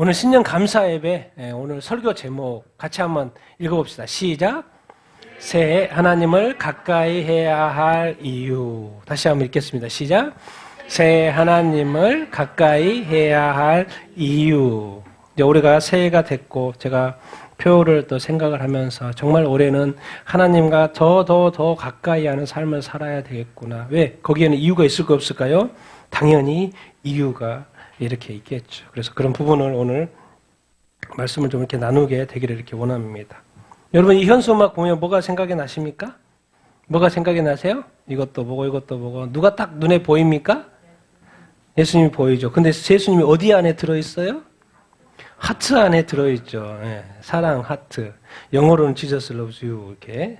오늘 신년 감사 예배, 오늘 설교 제목 같이 한번 읽어봅시다. 시작. 새해 하나님을 가까이 해야 할 이유. 다시 한번 읽겠습니다. 시작. 새해 하나님을 가까이 해야 할 이유. 이제 올해가 새해가 됐고 제가 표를 또 생각을 하면서 정말 올해는 하나님과 더 가까이 하는 삶을 살아야 되겠구나. 왜? 거기에는 이유가 있을까 없을까요? 당연히 이유가 이렇게 있겠죠. 그래서 그런 부분을 오늘 말씀을 좀 이렇게 나누게 되기를 이렇게 원합니다. 여러분 이 현수막 보면 뭐가 생각이 나십니까? 뭐가 생각이 나세요? 이것도 보고 이것도 보고 누가 딱 눈에 보입니까? 예수님이 보이죠. 근데 예수님이 어디 안에 들어있어요? 하트 안에 들어있죠. 예, 사랑 하트. 영어로는 Jesus loves you 이렇게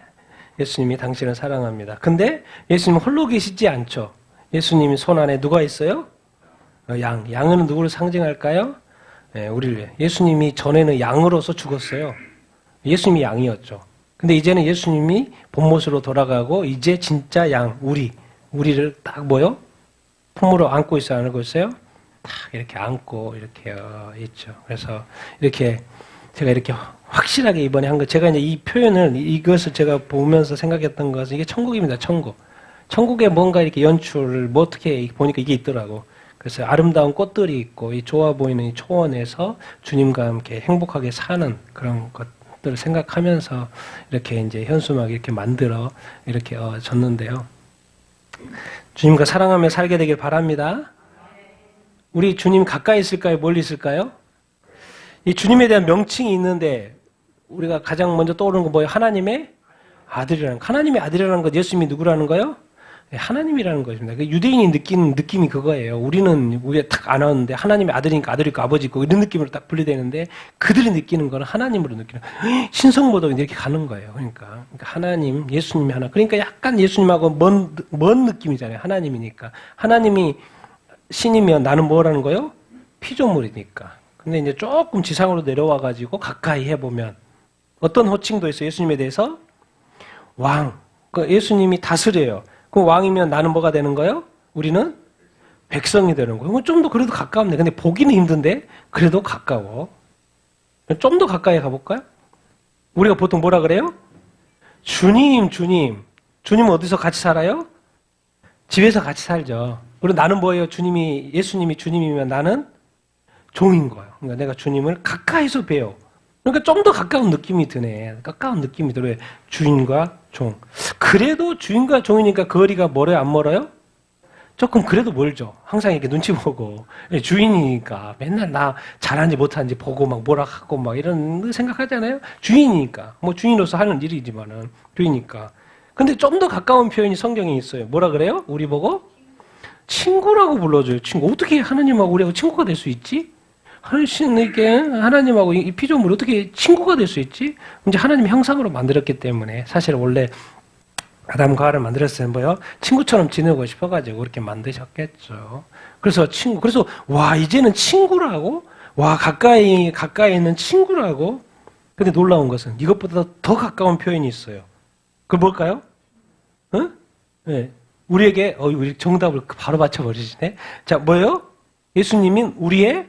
예수님이 당신을 사랑합니다. 근데 예수님은 홀로 계시지 않죠. 예수님이 손 안에 누가 있어요? 양은 누구를 상징할까요? 네, 우리를 위해. 예수님이 전에는 양으로서 죽었어요. 예수님이 양이었죠. 근데 이제는 예수님이 본모습으로 돌아가고 이제 진짜 양, 우리를 딱 뭐요? 품으로 안고 있어요? 안 안고 있어요? 딱 이렇게 안고 이렇게 있죠. 그래서 이렇게 제가 이렇게 확실하게 이번에 한 거, 제가 이제 이 표현을, 이것을 제가 보면서 생각했던 것은 이게 천국입니다. 천국. 천국에 뭔가 이렇게 연출을 뭐 어떻게 보니까 이게 있더라고. 그래서 아름다운 꽃들이 있고 이 좋아 보이는 이 초원에서 주님과 함께 행복하게 사는 그런 것들을 생각하면서 이렇게 이제 현수막 이렇게 만들어 이렇게 줬는데요. 주님과 사랑하며 살게 되길 바랍니다. 우리 주님 가까이 있을까요? 멀리 있을까요? 이 주님에 대한 명칭이 있는데 우리가 가장 먼저 떠오르는 건 뭐예요? 하나님의 아들이라는 거. 하나님의 아들이라는 것, 예수님이 누구라는 거예요? 하나님이라는 것입니다. 유대인이 느끼는 느낌이 그거예요. 우리는 딱 안 하는데 하나님의 아들이니까 아들이 있고 아버지 있고 이런 느낌으로 딱 분리되는데 그들이 느끼는 거는 하나님으로 느끼는 거예요. 신성모독이 이렇게 가는 거예요. 그러니까 하나님, 예수님이 하나. 그러니까 약간 예수님하고 먼 느낌이잖아요. 하나님이니까. 하나님이 신이면 나는 뭐라는 거예요? 피조물이니까. 근데 이제 조금 지상으로 내려와가지고 가까이 해보면 어떤 호칭도 있어요. 예수님에 대해서 왕. 예수님이 다스려요. 그럼 왕이면 나는 뭐가 되는 거예요? 우리는 백성이 되는 거예요. 좀 더 그래도 가깝네. 근데 보기는 힘든데 그래도 가까워. 좀 더 가까이 가볼까요? 우리가 보통 뭐라 그래요? 주님. 주님은 어디서 같이 살아요? 집에서 같이 살죠. 그리고 나는 뭐예요? 예수님이 주님이면 나는 종인 거예요. 그러니까 내가 주님을 가까이서 봬요. 그러니까 좀 더 가까운 느낌이 드네. 가까운 느낌이 들어요. 주인과 종. 그래도 주인과 종이니까 거리가 멀어요? 안 멀어요? 조금 그래도 멀죠. 항상 이렇게 눈치 보고. 주인이니까 맨날 나 잘하는지 못하는지 보고 막 뭐라 하고 막 이런 생각하잖아요. 주인이니까. 뭐 주인으로서 하는 일이지만은 주인이니까. 근데 좀 더 가까운 표현이 성경에 있어요. 뭐라 그래요? 우리 보고? 친구라고 불러줘요. 친구. 어떻게 하나님하고 우리하고 친구가 될 수 있지? 하나님하고 이 피조물이 어떻게 친구가 될 수 있지? 이제 하나님 형상으로 만들었기 때문에 사실 원래 아담과 하와를 만들었을 때 뭐요? 친구처럼 지내고 싶어가지고 그렇게 만드셨겠죠. 그래서 와 이제는 친구라고? 와 가까이 있는 친구라고? 근데 놀라운 것은 이것보다 더 가까운 표현이 있어요. 그 뭘까요? 응? 네. 우리에게 우리 정답을 바로 맞춰버리시네. 자 뭐예요? 예수님인 우리의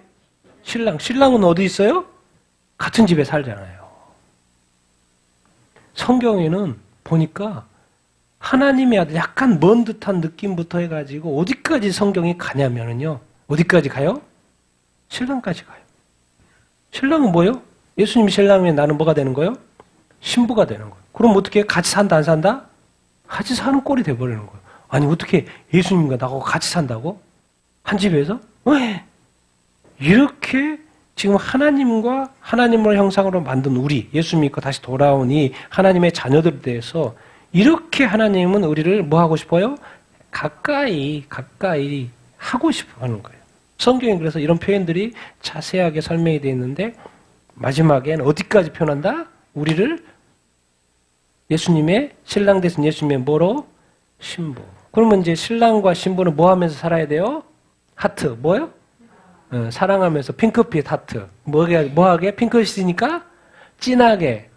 신랑은 어디 있어요? 같은 집에 살잖아요. 성경에는 보니까 하나님의 아들 약간 먼 듯한 느낌부터 해가지고 어디까지 성경이 가냐면요. 어디까지 가요? 신랑까지 가요. 신랑은 뭐예요? 예수님이 신랑이면 나는 뭐가 되는 거예요? 신부가 되는 거예요. 그럼 어떻게 같이 산다 안 산다? 같이 사는 꼴이 돼버리는 거예요. 아니 어떻게 예수님과 나하고 같이 산다고? 한 집에서? 왜? 이렇게 지금 하나님과 하나님을 형상으로 만든 우리, 예수 믿고 다시 돌아온 이 하나님의 자녀들에 대해서 이렇게 하나님은 우리를 뭐 하고 싶어요? 가까이 하고 싶어 하는 거예요. 성경에 그래서 이런 표현들이 자세하게 설명이 되어 있는데 마지막엔 어디까지 표현한다? 우리를 예수님의 신랑 되신 예수님의 뭐로? 신부. 그러면 이제 신랑과 신부는 뭐 하면서 살아야 돼요? 하트. 뭐요? 사랑하면서 핑크빛 하트. 뭐하게? 핑크빛이니까 진하게,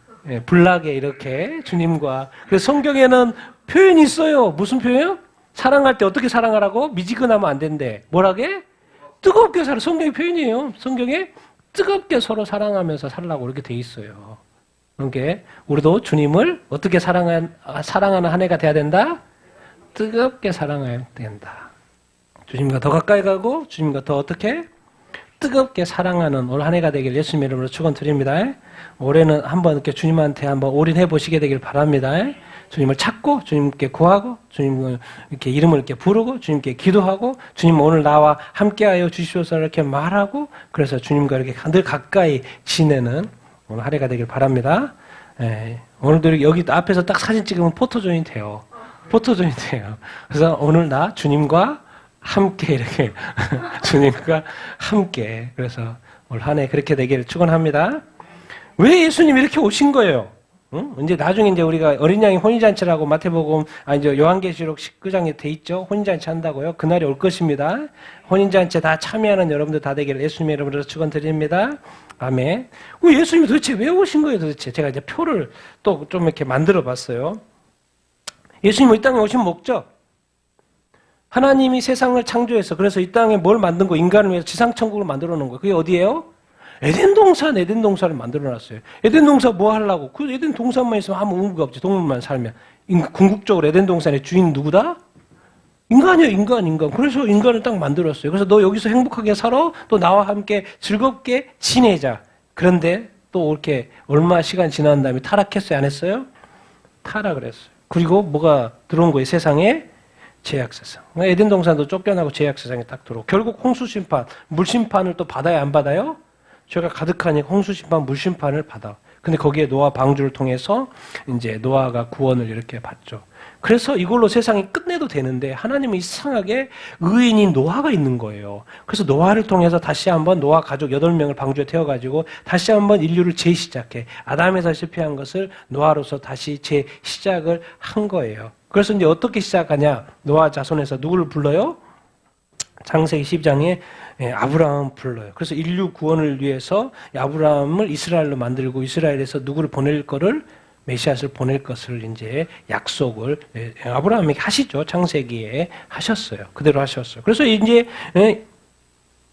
불나게 이렇게 주님과. 그래서 성경에는 표현이 있어요. 무슨 표현? 사랑할 때 어떻게 사랑하라고? 미지근하면 안 된대. 뭐라게? 뜨겁게 살아. 성경의 표현이에요. 성경에 뜨겁게 서로 사랑하면서 살라고 이렇게 돼 있어요. 그러니까 우리도 주님을 어떻게 사랑하는 한 해가 돼야 된다? 뜨겁게 사랑해야 된다. 주님과 더 가까이 가고 주님과 더 어떻게? 뜨겁게 사랑하는 올 한 해가 되길 예수님의 이름으로 축원드립니다. 올해는 한번 이렇게 주님한테 한번 올인해 보시게 되길 바랍니다. 주님을 찾고 주님께 구하고 주님을 이렇게 이름을 이렇게 부르고 주님께 기도하고 주님 오늘 나와 함께하여 주시옵소서 이렇게 말하고 그래서 주님과 이렇게 늘 가까이 지내는 오늘 한 해가 되길 바랍니다. 오늘도 여기 앞에서 딱 사진 찍으면 포토존이 돼요. 포토존이 돼요. 그래서 오늘 나 주님과 함께 이렇게 주님과 함께 그래서 올 한 해 그렇게 되기를 축원합니다. 왜 예수님이 이렇게 오신 거예요? 응? 이제 나중에 이제 우리가 어린 양의 혼인잔치라고 마태복음 이제 요한계시록 19장에 돼 있죠. 혼인잔치 한다고요. 그날이 올 것입니다. 혼인잔치에 다 참여하는 여러분들 다 되기를 예수님의 이름으로 축원드립니다. 아멘. 예수님이 도대체 왜 오신 거예요? 도대체 제가 이제 표를 또 좀 이렇게 만들어 봤어요. 예수님이 이 땅에 오신 목적. 하나님이 세상을 창조해서 그래서 이 땅에 뭘 만든 거 인간을 위해서 지상천국을 만들어 놓은 거예요. 그게 어디예요? 에덴 동산을 만들어 놨어요. 에덴 동산 뭐 하려고? 그 에덴 동산만 있으면 아무 의미가 없지. 동물만 살면. 궁극적으로 에덴 동산의 주인 누구다? 인간이에요, 인간. 그래서 인간을 딱 만들었어요. 그래서 너 여기서 행복하게 살아? 또 나와 함께 즐겁게 지내자. 그런데 또 이렇게 얼마 시간 지난 다음에 타락했어요, 안 했어요? 타락을 했어요. 그리고 뭐가 들어온 거예요, 세상에? 죄악세상. 에덴 동산도 쫓겨나고 죄악세상에 딱 들어오고 결국 홍수심판, 물심판을 또 받아야 안 받아요? 죄가 가득하니 홍수심판, 물심판을 받아. 근데 거기에 노아 방주를 통해서 이제 노아가 구원을 이렇게 받죠. 그래서 이걸로 세상이 끝내도 되는데 하나님은 이상하게 의인인 노아가 있는 거예요. 그래서 노아를 통해서 다시 한번 노아 가족 8명을 방주에 태워가지고 다시 한번 인류를 재시작해. 아담에서 실패한 것을 노아로서 다시 재시작을 한 거예요. 그래서 이제 어떻게 시작하냐? 노아 자손에서 누구를 불러요? 창세기 12장에 아브라함 불러요. 그래서 인류 구원을 위해서 아브라함을 이스라엘로 만들고 이스라엘에서 누구를 보낼 거를 메시아를 보낼 것을 이제 약속을 아브라함에게 하시죠. 창세기에 하셨어요. 그대로 하셨어요. 그래서 이제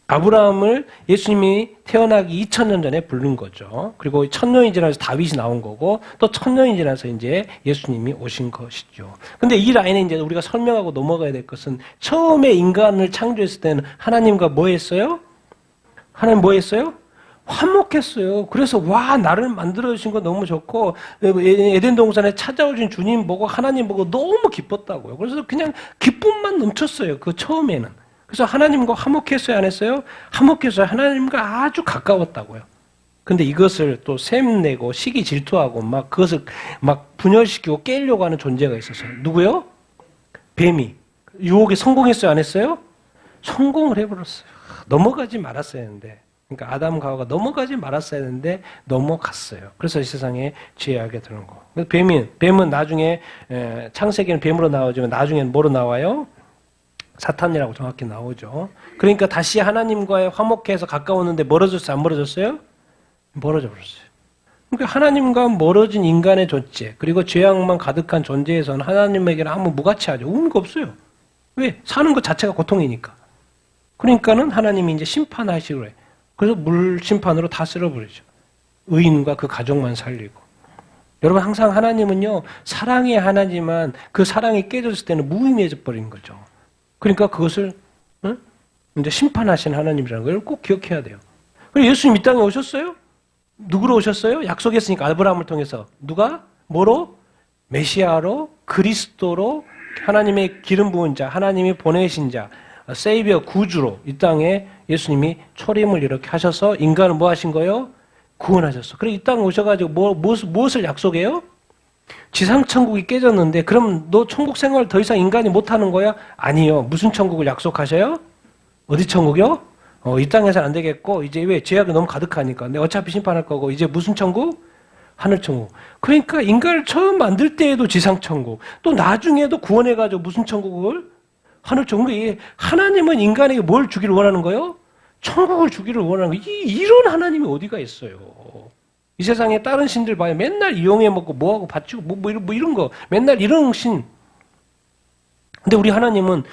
아브라함을 예수님이 태어나기 2000년 전에 부른 거죠. 그리고 1000년이 지나서 다윗이 나온 거고 또 1000년이 지나서 이제 예수님이 오신 것이죠. 근데 이 라인에 이제 우리가 설명하고 넘어가야 될 것은 처음에 인간을 창조했을 때는 하나님과 뭐 했어요? 하나님 뭐 했어요? 화목했어요. 그래서 와 나를 만들어 주신 거 너무 좋고 에덴 동산에 찾아오신 주님 보고 하나님 보고 너무 기뻤다고요. 그래서 그냥 기쁨만 넘쳤어요. 그 처음에는. 그래서 하나님과 화목했어요, 안 했어요? 화목했어요. 하나님과 아주 가까웠다고요. 근데 이것을 또 샘내고 시기 질투하고 막 그것을 막 분열시키고 깨려고 하는 존재가 있었어요. 누구요? 뱀이. 유혹에 성공했어요, 안 했어요? 성공을 해버렸어요. 넘어가지 말았어야 했는데. 그러니까 아담과 하와가 넘어가지 말았어야 했는데 넘어갔어요. 그래서 이 세상에 죄악에 드는 거. 뱀은 나중에 창세기는 뱀으로 나오지만 나중에는 뭐로 나와요? 사탄이라고 정확히 나오죠. 그러니까 다시 하나님과의 화목해서 가까웠는데 멀어졌어요? 안 멀어졌어요? 멀어져 버렸어요. 그러니까 하나님과 멀어진 인간의 존재 그리고 죄악만 가득한 존재에서는 하나님에게는 아무 무가치하죠. 의미가 없어요. 왜? 사는 것 자체가 고통이니까. 그러니까는 하나님이 이제 심판하시고 그래요. 그래서 물 심판으로 다 쓸어버리죠. 의인과 그 가족만 살리고. 여러분 항상 하나님은요 사랑의 하나지만 그 사랑이 깨졌을 때는 무의미해져 버린 거죠. 그러니까 그것을 이제 심판하신 하나님이라는 걸 꼭 기억해야 돼요. 그리고 예수님 이 땅에 오셨어요? 누구로 오셨어요? 약속했으니까 아브라함을 통해서. 누가? 뭐로? 메시아로 그리스도로 하나님의 기름 부은 자, 하나님이 보내신 자, 세이비어 구주로 이 땅에 예수님이 초림을 이렇게 하셔서 인간을 뭐 하신 거예요? 구원하셨어. 그리고 이 땅에 오셔가지고 무엇을 약속해요? 지상천국이 깨졌는데 그럼 너 천국 생활 더 이상 인간이 못하는 거야? 아니요. 무슨 천국을 약속하셔요? 어디 천국이요? 이 땅에서는 안 되겠고 이제 왜? 죄악이 너무 가득하니까. 근데 어차피 심판할 거고 이제 무슨 천국? 하늘천국. 그러니까 인간을 처음 만들 때에도 지상천국 또 나중에도 구원해가지고 무슨 천국을? 하늘천국. 하나님은 인간에게 뭘 주기를 원하는 거예요? 천국을 주기를 원하는 거예요. 이런 하나님이 어디가 있어요? 이 세상에 다른 신들 봐요. 맨날 이용해 먹고 뭐하고 바치고 뭐 이런 거. 맨날 이런 신. 근데 우리 하나님은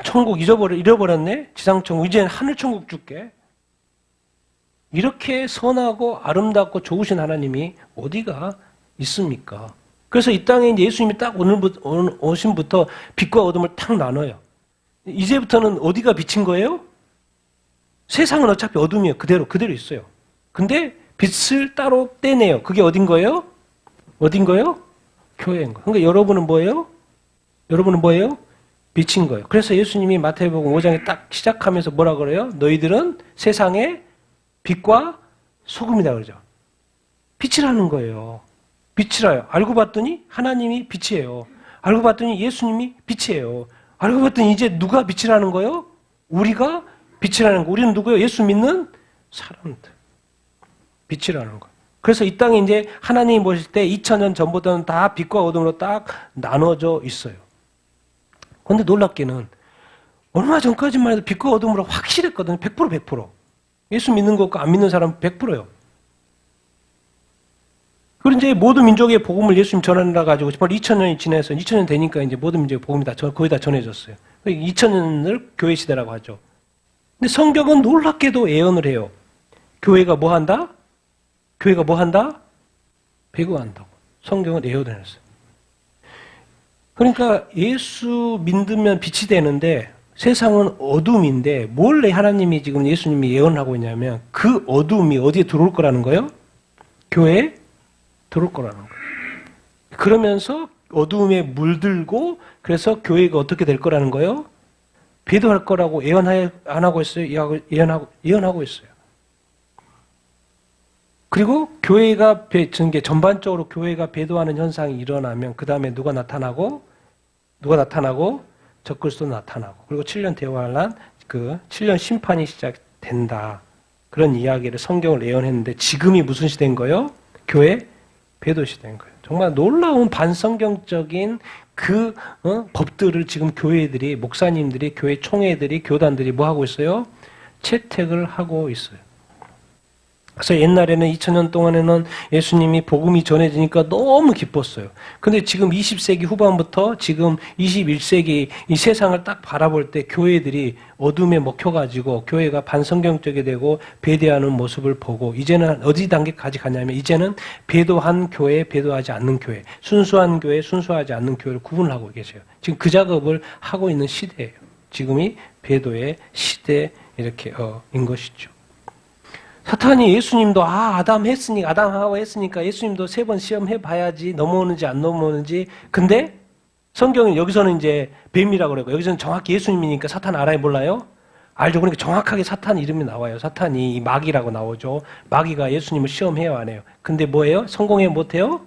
천국 잃어버렸네? 지상천국. 이제는 하늘천국 줄게. 이렇게 선하고 아름답고 좋으신 하나님이 어디가 있습니까? 그래서 이 땅에 이제 예수님이 딱 오심부터 빛과 어둠을 탁 나눠요. 이제부터는 어디가 빛인 거예요? 세상은 어차피 어둠이에요. 그대로 있어요. 근데 빛을 따로 떼내요. 그게 어딘 거예요? 어딘 거예요? 교회인 거예요. 그러니까 여러분은 뭐예요? 여러분은 뭐예요? 빛인 거예요. 그래서 예수님이 마태복음 5장에 딱 시작하면서 뭐라 그래요? 너희들은 세상의 빛과 소금이다 그러죠. 빛이라는 거예요. 빛이라요. 알고 봤더니 하나님이 빛이에요. 알고 봤더니 예수님이 빛이에요. 알고 봤더니 이제 누가 빛이라는 거예요? 우리가 빛이라는 거. 우리는 누구예요? 예수 믿는 사람들. 빛이라는 거. 그래서 이 땅에 이제 하나님이 보실 때 2000년 전부터는 다 빛과 어둠으로 딱 나눠져 있어요. 그런데 놀랍게는 얼마 전까지만 해도 빛과 어둠으로 확실했거든요. 100%. 예수 믿는 것과 안 믿는 사람은 100%예요. 그리고 이제 모든 민족의 복음을 예수님 전하느라 가지고 바로 2000년이 지나서 2000년 되니까 이제 모든 민족의 복음이 거의 다 전해졌어요. 2000년을 교회 시대라고 하죠. 근데 성경은 놀랍게도 예언을 해요. 교회가 뭐 한다? 교회가 뭐 한다? 배교한다고. 성경은 예언을 했어요. 그러니까 예수 믿으면 빛이 되는데 세상은 어둠인데 몰래 하나님이 지금 예수님이 예언하고 있냐면 그 어둠이 어디에 들어올 거라는 거예요? 교회에 들어올 거라는 거예요. 그러면서 어둠에 물들고 그래서 교회가 어떻게 될 거라는 거예요? 배도할 거라고 예언 안 하고 있어요? 예언하고 있어요. 그리고 교회가 전반적으로 교회가 배도하는 현상이 일어나면 그 다음에 누가 나타나고 적그리스도 나타나고 그리고 7년 대환란 그 7년 심판이 시작된다. 그런 이야기를 성경을 예언했는데 지금이 무슨 시대인 거예요? 교회 배도 시대인 거예요. 정말 놀라운 반성경적인 그 법들을 지금 교회들이 목사님들이 교회 총회들이 교단들이 뭐 하고 있어요? 채택을 하고 있어요. 그래서 옛날에는 2000년 동안에는 예수님이 복음이 전해지니까 너무 기뻤어요. 근데 지금 20세기 후반부터 지금 21세기 이 세상을 딱 바라볼 때 교회들이 어둠에 먹혀가지고 교회가 반성경적이 되고 배대하는 모습을 보고 이제는 어디 단계까지 가냐면 이제는 배도한 교회, 배도하지 않는 교회, 순수한 교회, 순수하지 않는 교회를 구분을 하고 계세요. 지금 그 작업을 하고 있는 시대예요. 지금이 배도의 시대 이렇게 인 것이죠. 사탄이 예수님도 아담하고 했으니까 예수님도 3번 시험해 봐야지 넘어오는지 안 넘어오는지. 근데 성경은 여기서는 이제 뱀이라고 그러고 여기서는 정확히 예수님이니까 사탄 알아요 몰라요? 알죠. 그러니까 정확하게 사탄 이름이 나와요. 사탄이 마귀라고 나오죠. 마귀가 예수님을 시험해요 안 해요? 근데 뭐예요? 성공해 못해요?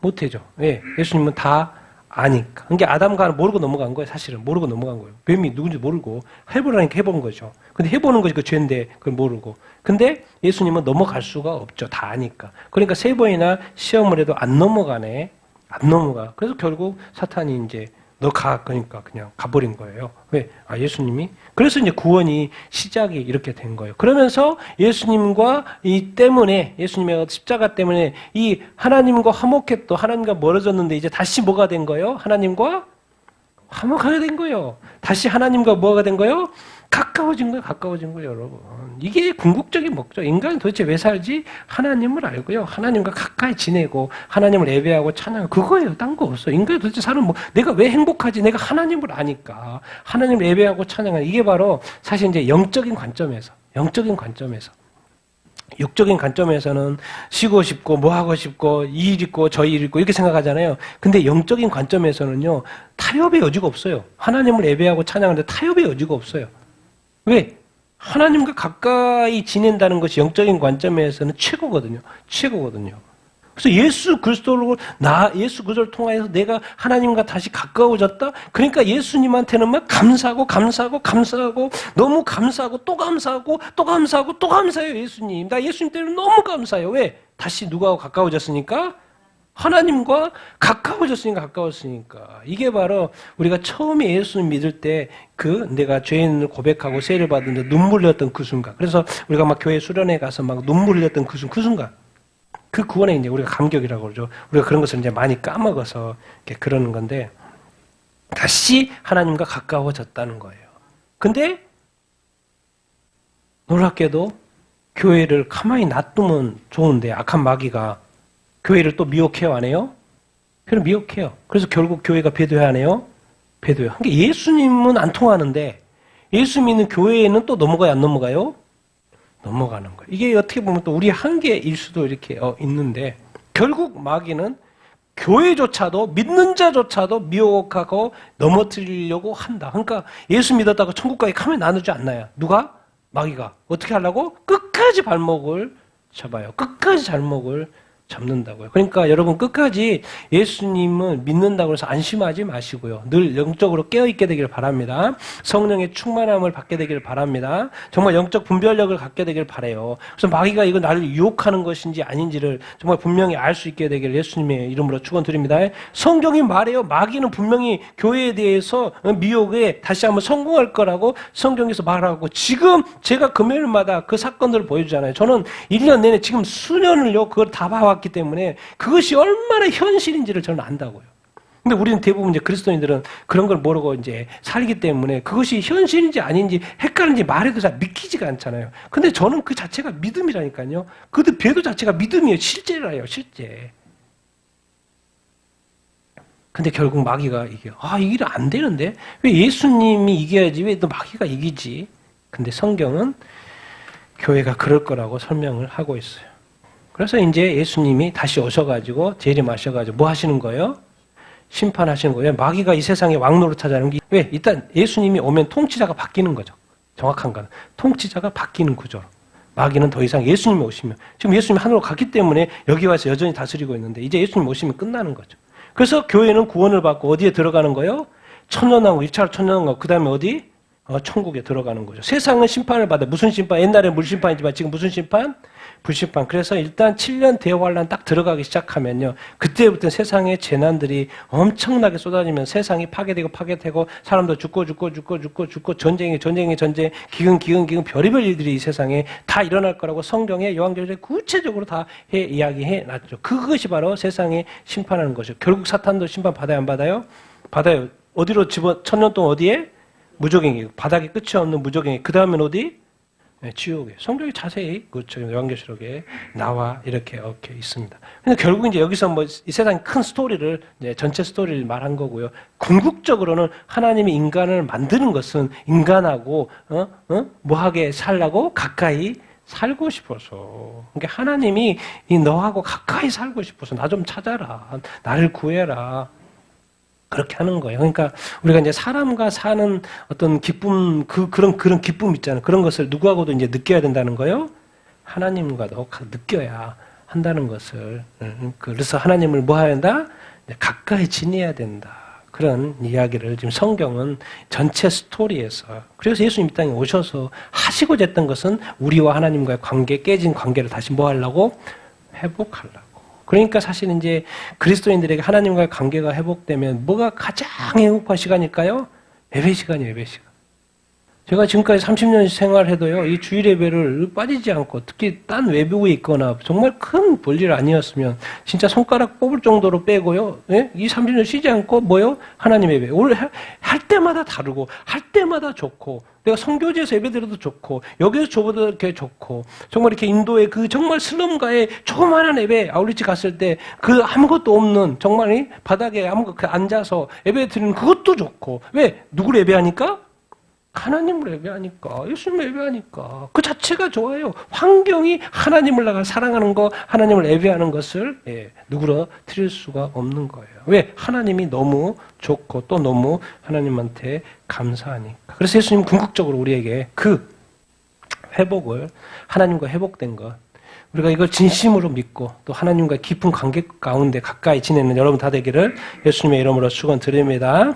못해죠. 왜? 예수님은 다 아니까. 그러니까 아담과 모르고 넘어간 거예요. 사실은 모르고 넘어간 거예요. 뱀이 누군지 모르고 해보라니까 해본 거죠. 근데 해보는 것이 그 죄인데 그걸 모르고. 근데 예수님은 넘어갈 수가 없죠. 다 아니까. 그러니까 3번이나 시험을 해도 안 넘어가네. 안 넘어가. 그래서 결국 사탄이 이제 너 가. 그러니까 그냥 가버린 거예요. 왜? 예수님이. 그래서 이제 구원이 시작이 이렇게 된 거예요. 그러면서 예수님과 예수님의 십자가 때문에 이 하나님과 화목했던 하나님과 멀어졌는데 이제 다시 뭐가 된 거예요? 하나님과 화목하게 된 거예요. 다시 하나님과 뭐가 된 거예요? 가까워진 거예요, 여러분. 이게 궁극적인 목적. 인간이 도대체 왜 살지? 하나님을 알고요. 하나님과 가까이 지내고, 하나님을 예배하고 찬양하고, 그거예요. 딴 거 없어. 인간이 도대체 사는 내가 왜 행복하지? 내가 하나님을 아니까. 하나님을 예배하고 찬양하는, 이게 바로 사실 이제 영적인 관점에서. 육적인 관점에서는 쉬고 싶고, 뭐 하고 싶고, 이 일 있고, 저 일 있고, 이렇게 생각하잖아요. 근데 영적인 관점에서는요, 타협의 여지가 없어요. 하나님을 예배하고 찬양하는데 타협의 여지가 없어요. 왜? 하나님과 가까이 지낸다는 것이 영적인 관점에서는 최고거든요. 그래서 예수 그리스도를 통하여서 내가 하나님과 다시 가까워졌다? 그러니까 예수님한테는 막 감사하고 너무 감사하고 또 감사해요, 예수님. 나 예수님 때문에 너무 감사해요. 왜? 다시 누구하고 가까워졌으니까? 하나님과 가까워졌으니까. 이게 바로 우리가 처음에 예수님 믿을 때 내가 죄인을 고백하고 세례를 받는데 눈물 흘렸던 그 순간. 그래서 우리가 막 교회 수련회 가서 막 눈물 흘렸던 그 순간. 그 구원에 이제 우리가 감격이라고 그러죠. 우리가 그런 것을 이제 많이 까먹어서 이렇게 그러는 건데 다시 하나님과 가까워졌다는 거예요. 근데 놀랍게도 교회를 가만히 놔두면 좋은데 악한 마귀가 교회를 또 미혹해요, 안 해요? 교회를 미혹해요. 그래서 결국 교회가 배도해야 하네요? 배도해요. 그러니까 예수님은 안 통하는데 예수 믿는 교회에는 또 넘어가요, 안 넘어가요? 넘어가는 거예요. 이게 어떻게 보면 또 우리 한계일 수도 이렇게 있는데 결국 마귀는 교회조차도 믿는 자조차도 미혹하고 넘어뜨리려고 한다. 그러니까 예수 믿었다고 천국까지 가면 나누지 않나요? 누가? 마귀가. 어떻게 하려고? 끝까지 발목을 잡아요. 끝까지 발목을 잡는다고요. 그러니까 여러분 끝까지 예수님은 믿는다고 해서 안심하지 마시고요. 늘 영적으로 깨어있게 되기를 바랍니다. 성령의 충만함을 받게 되기를 바랍니다. 정말 영적 분별력을 갖게 되기를 바라요. 그래서 마귀가 이거 나를 유혹하는 것인지 아닌지를 정말 분명히 알 수 있게 되기를 예수님의 이름으로 축원드립니다. 성경이 말해요. 마귀는 분명히 교회에 대해서 미혹에 다시 한번 성공할 거라고 성경에서 말하고 지금 제가 금요일마다 그 사건들을 보여주잖아요. 저는 1년 내내 지금 수년을요 그걸 다 봐왔기 때문에 그것이 얼마나 현실인지를 저는 안다고요. 근데 우리는 대부분 이제 그리스도인들은 그런 걸 모르고 이제 살기 때문에 그것이 현실인지 아닌지 헷갈린지 말해도 잘 믿기지가 않잖아요. 근데 저는 그 자체가 믿음이라니까요. 그 배도 자체가 믿음이에요. 실제라요, 실제. 근데 결국 마귀가 이겨요. 이 일 안 되는데? 왜 예수님이 이겨야지? 왜 또 마귀가 이기지? 근데 성경은 교회가 그럴 거라고 설명을 하고 있어요. 그래서 이제 예수님이 다시 오셔가지고 재림하셔가지고 뭐 하시는 거예요? 심판하시는 거예요. 마귀가 이 세상에 왕노릇 하자는 게 왜? 일단 예수님이 오면 통치자가 바뀌는 거죠. 정확한 건 통치자가 바뀌는 구조로. 마귀는 더 이상 예수님이 오시면 지금 예수님이 하늘로 갔기 때문에 여기 와서 여전히 다스리고 있는데 이제 예수님 오시면 끝나는 거죠. 그래서 교회는 구원을 받고 어디에 들어가는 거예요? 천년왕국, 1차로 천년왕국, 그 다음에 어디? 천국에 들어가는 거죠. 세상은 심판을 받아. 무슨 심판? 옛날에 물심판이지만 지금 무슨 심판? 불심판. 그래서 일단 7년 대환란 딱 들어가기 시작하면요. 그때부터 세상의 재난들이 엄청나게 쏟아지면 세상이 파괴되고 사람도 죽고 전쟁, 기근 별의별 일들이 이 세상에 다 일어날 거라고 성경에 요한계시록에 구체적으로 다 이야기해 놨죠. 그것이 바로 세상에 심판하는 것이죠. 결국 사탄도 심판 받아요, 안 받아요? 받아요. 어디로 천년 동안 어디에? 무적행이. 바닥에 끝이 없는 무적행이. 그 다음엔 어디? 지옥에. 성경이 자세히 그렇죠. 요한계시록에 나와 이렇게 있습니다. 근데 결국 이제 여기서 뭐 이 세상 큰 스토리를 전체 스토리를 말한 거고요. 궁극적으로는 하나님이 인간을 만드는 것은 인간하고 뭐하게 살라고 가까이 살고 싶어서. 그러니까 하나님이 너하고 가까이 살고 싶어서 나 좀 찾아라. 나를 구해라. 그렇게 하는 거예요. 그러니까 우리가 이제 사람과 사는 어떤 기쁨, 그런 기쁨 있잖아요. 그런 것을 누구하고도 이제 느껴야 된다는 거예요. 하나님과도 느껴야 한다는 것을. 그래서 하나님을 뭐 해야 된다? 가까이 지내야 된다. 그런 이야기를 지금 성경은 전체 스토리에서. 그래서 예수님 이 땅에 오셔서 하시고자 했던 것은 우리와 하나님과의 깨진 관계를 다시 뭐 하려고? 회복하려고. 그러니까 사실 이제 그리스도인들에게 하나님과의 관계가 회복되면 뭐가 가장 행복한 시간일까요? 예배 시간이에요, 예배 시간. 제가 지금까지 30년 생활해도요, 이 주일 예배를 빠지지 않고, 특히 딴 외부에 있거나 정말 큰 볼일 아니었으면 진짜 손가락 뽑을 정도로 빼고요, 예? 이 30년 쉬지 않고 뭐요? 하나님 예배. 오늘 할 때마다 다르고, 할 때마다 좋고, 내가 선교지에서 예배 드려도 좋고, 여기서 저보다 이렇게 좋고, 정말 이렇게 인도의 그 정말 슬럼가에 조그마한 예배, 아울리치 갔을 때 그 아무것도 없는, 정말 바닥에 앉아서 예배 드리는 그것도 좋고, 왜? 누구를 예배하니까? 하나님을 예배하니까, 예수님을 예배하니까 그 자체가 좋아요. 환경이 하나님을 나가 사랑하는 거, 하나님을 예배하는 것을 누구로 드릴 수가 없는 거예요. 왜? 하나님이 너무 좋고 또 너무 하나님한테 감사하니까. 그래서 예수님 궁극적으로 우리에게 그 회복을, 하나님과 회복된 것, 우리가 이걸 진심으로 믿고 또 하나님과 깊은 관계 가운데 가까이 지내는 여러분 다 되기를 예수님의 이름으로 축원드립니다.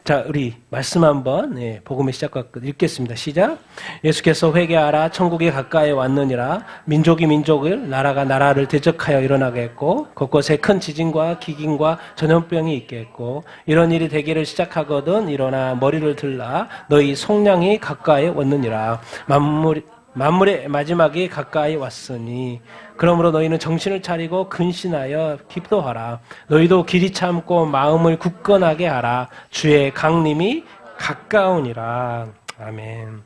자, 우리 말씀 한번 복음의 시작과 끝 읽겠습니다. 시작. 예수께서 회개하라. 천국이 가까이 왔느니라. 민족이 민족을, 나라가 나라를 대적하여 일어나겠고 곳곳에 큰 지진과 기근과 전염병이 있겠고 이런 일이 되기를 시작하거든 일어나 머리를 들라. 너희 속량이 가까이 왔느니라. 만물의 마지막이 가까이 왔으니 그러므로 너희는 정신을 차리고 근신하여 기도하라. 너희도 길이 참고 마음을 굳건하게 하라. 주의 강림이 가까우니라. 아멘.